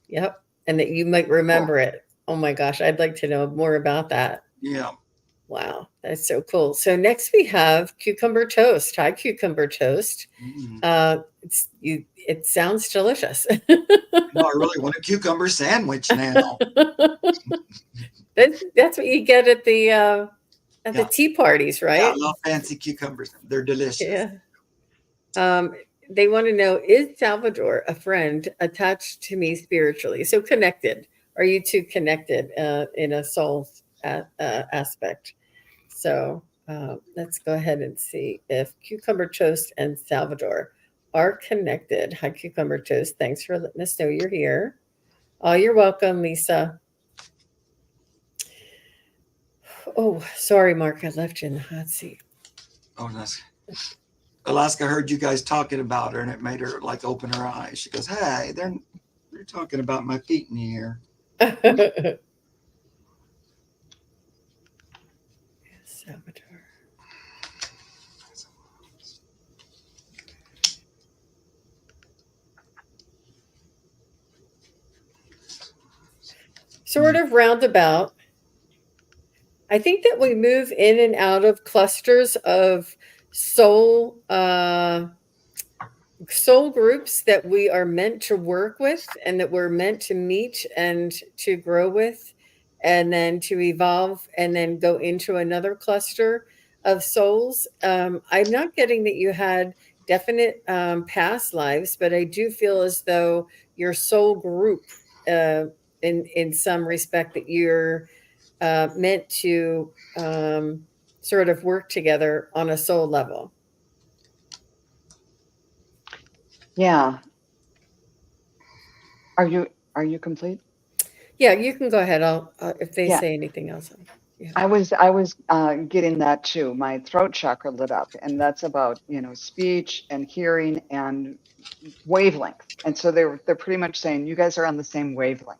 Yep. And that you might remember it. Oh my gosh, I'd like to know more about that. Yeah. Wow, that's so cool. So next we have cucumber toast. Hi, cucumber toast. It sounds delicious. No, I really want a cucumber sandwich now. That's what you get at the tea parties, right? Yeah, I love fancy cucumbers. They're delicious. Yeah. They want to know, is Salvador a friend attached to me spiritually? So connected. Are you two connected in a soul aspect? So let's go ahead and see if Cucumber Toast and Salvador are connected. Hi, Cucumber Toast. Thanks for letting us know you're here. Oh, you're welcome, Lisa. Oh, sorry, Mark. I left you in the hot seat. Oh, nice. Alaska heard you guys talking about her, and it made her like open her eyes. She goes, "Hey, they're talking about my feet in the air." Salvador. Sort of roundabout. I think that we move in and out of clusters of soul soul groups that we are meant to work with and that we're meant to meet and to grow with and then to evolve and then go into another cluster of souls. I'm not getting that you had definite past lives, but I do feel as though your soul group in some respect that you're meant to sort of work together on a soul level. Yeah. Are you complete? Yeah, you can go ahead. I'll if they Yeah. say anything else. Yeah. I was getting that too. My throat chakra lit up, and that's about, speech and hearing and wavelength. And so they're pretty much saying you guys are on the same wavelength.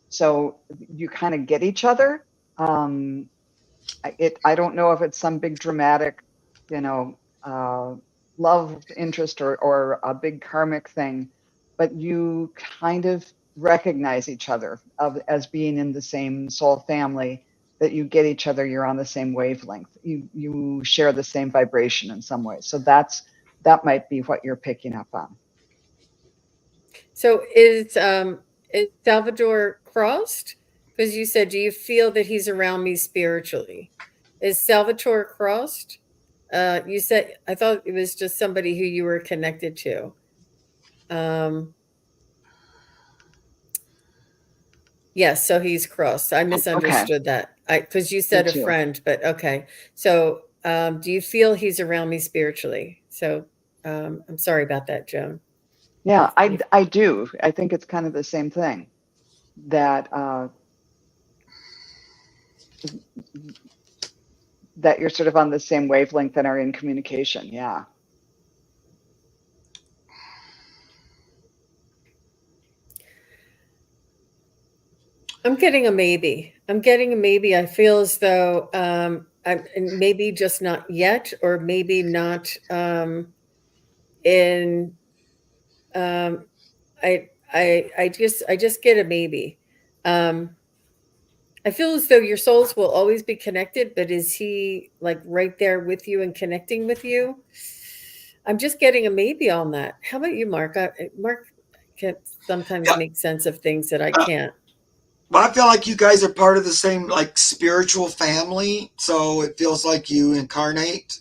So you kind of get each other. I don't know if it's some big dramatic, love interest or a big karmic thing, but you kind of recognize each other as being in the same soul family, that you get each other, you're on the same wavelength. You share the same vibration in some way. So that might be what you're picking up on. So is Salvador crossed? Because you said, do you feel that he's around me spiritually? Is Salvatore crossed? You said, I thought it was just somebody who you were connected to. Yes, so he's crossed. I misunderstood that. Because you said a friend, but okay. So do you feel he's around me spiritually? So I'm sorry about that, Joan. Yeah, I do. I think it's kind of the same thing, that that you're sort of on the same wavelength and are in communication. Yeah. I'm getting a maybe. I feel as though maybe just not yet, or maybe not in. I just get a maybe. I feel as though your souls will always be connected, but is he like right there with you and connecting with you? I'm just getting a maybe on that. How about you, Mark? Mark can sometimes make sense of things that I can't. Well, I feel like you guys are part of the same like spiritual family, so it feels like you incarnate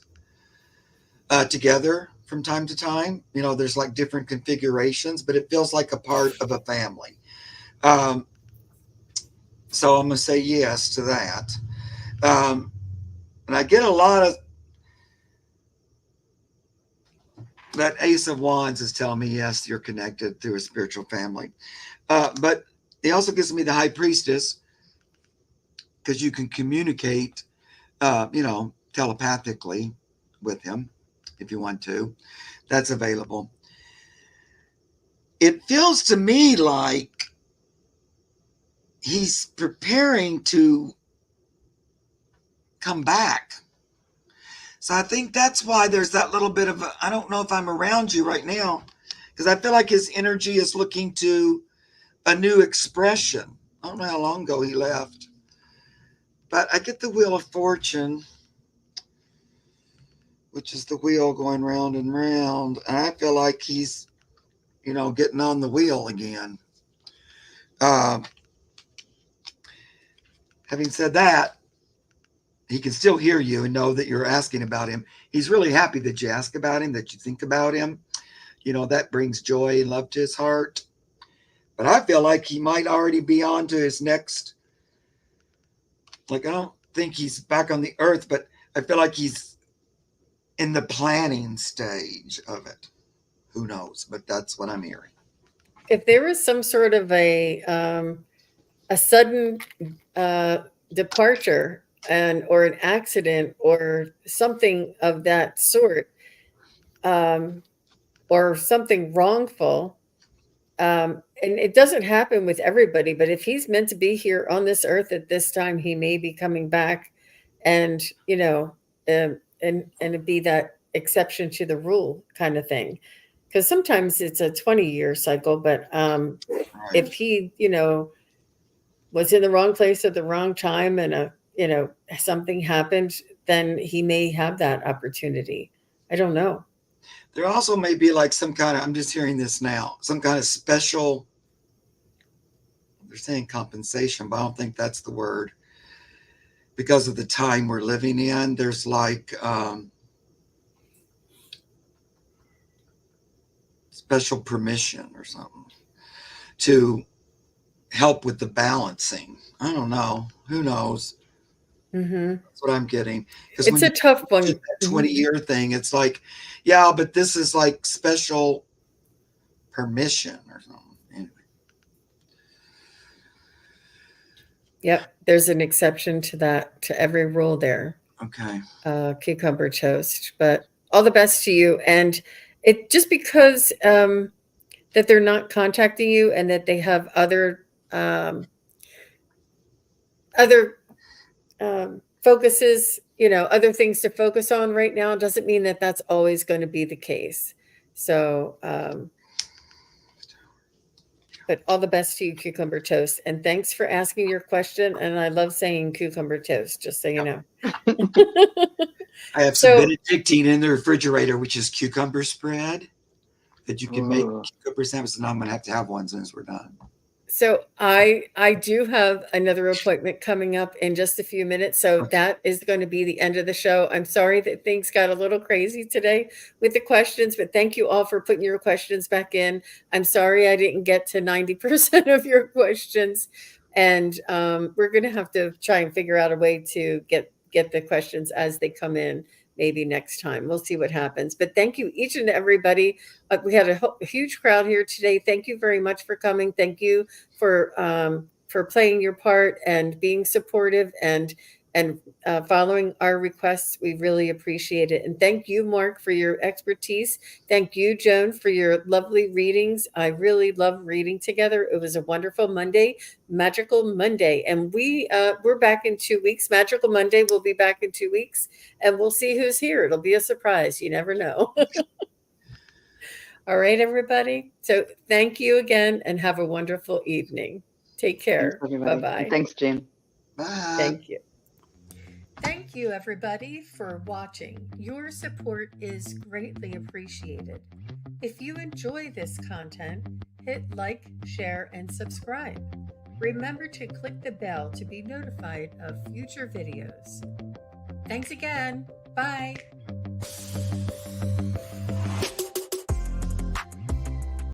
together from time to time. There's like different configurations, but it feels like a part of a family. So I'm going to say yes to that. And I get a lot of that. Ace of Wands is telling me, yes, you're connected through a spiritual family. But it also gives me the High Priestess, because you can communicate, telepathically with him if you want to. That's available. It feels to me like he's preparing to come back. So I think that's why there's that little bit of I don't know if I'm around you right now. because I feel like his energy is looking to a new expression. I don't know how long ago he left, but I get the Wheel of Fortune, which is the wheel going round and round, and I feel like he's, getting on the wheel again. Having said that, he can still hear you and know that you're asking about him. He's really happy that you ask about him, that you think about him. That brings joy and love to his heart. But I feel like he might already be on to his next, I don't think he's back on the earth, but I feel like he's in the planning stage of it. Who knows? But that's what I'm hearing. If there was some sort of a sudden departure or an accident or something of that sort, or something wrongful, and it doesn't happen with everybody, but if he's meant to be here on this earth at this time, he may be coming back, and and it'd be that exception to the rule kind of thing, because sometimes it's a 20-year cycle, but if he was in the wrong place at the wrong time and something happened, then he may have that opportunity. I don't know. There also may be like some kind of, I'm just hearing this now, some kind of special, they're saying compensation, but I don't think that's the word. Because of the time we're living in, there's like special permission or something to help with the balancing. I don't know. Who knows? Mm-hmm. That's what I'm getting. It's a tough one. That 20-year thing. It's like, yeah, but this is like special permission or something. Anyway. Yep. There's an exception to that, to every rule there. Okay. Cucumber toast, but all the best to you. And it just because that they're not contacting you and that they have other focuses, other things to focus on right now, doesn't mean that that's always going to be the case. So, but all the best to you, Cucumber Toast. And thanks for asking your question. And I love saying Cucumber Toast, just so you know. I have some Benedictine in the refrigerator, which is cucumber spread that you can make cucumber sandwiches. And I'm going to have one as we're done. So I do have another appointment coming up in just a few minutes. So that is going to be the end of the show. I'm sorry that things got a little crazy today with the questions, but thank you all for putting your questions back in. I'm sorry I didn't get to 90% of your questions. And we're going to have to try and figure out a way to get the questions as they come in. Maybe next time. We'll see what happens. But thank you, each and everybody. We had a huge crowd here today. Thank you very much for coming. Thank you for playing your part and being supportive and following our requests. We really appreciate it. And thank you, Mark, for your expertise. Thank you, Joan, for your lovely readings. I really love reading together. It was a wonderful Monday, Magical Monday. And we're back in 2 weeks. Magical Monday will be back in 2 weeks, and we'll see who's here. It'll be a surprise. You never know. All right, everybody. So thank you again and have a wonderful evening. Take care. Bye-bye. And thanks, Jane. Bye. Thank you. Thank you, everybody, for watching. Your support is greatly appreciated. If you enjoy this content, hit like, share, and subscribe. Remember to click the bell to be notified of future videos. Thanks again. Bye.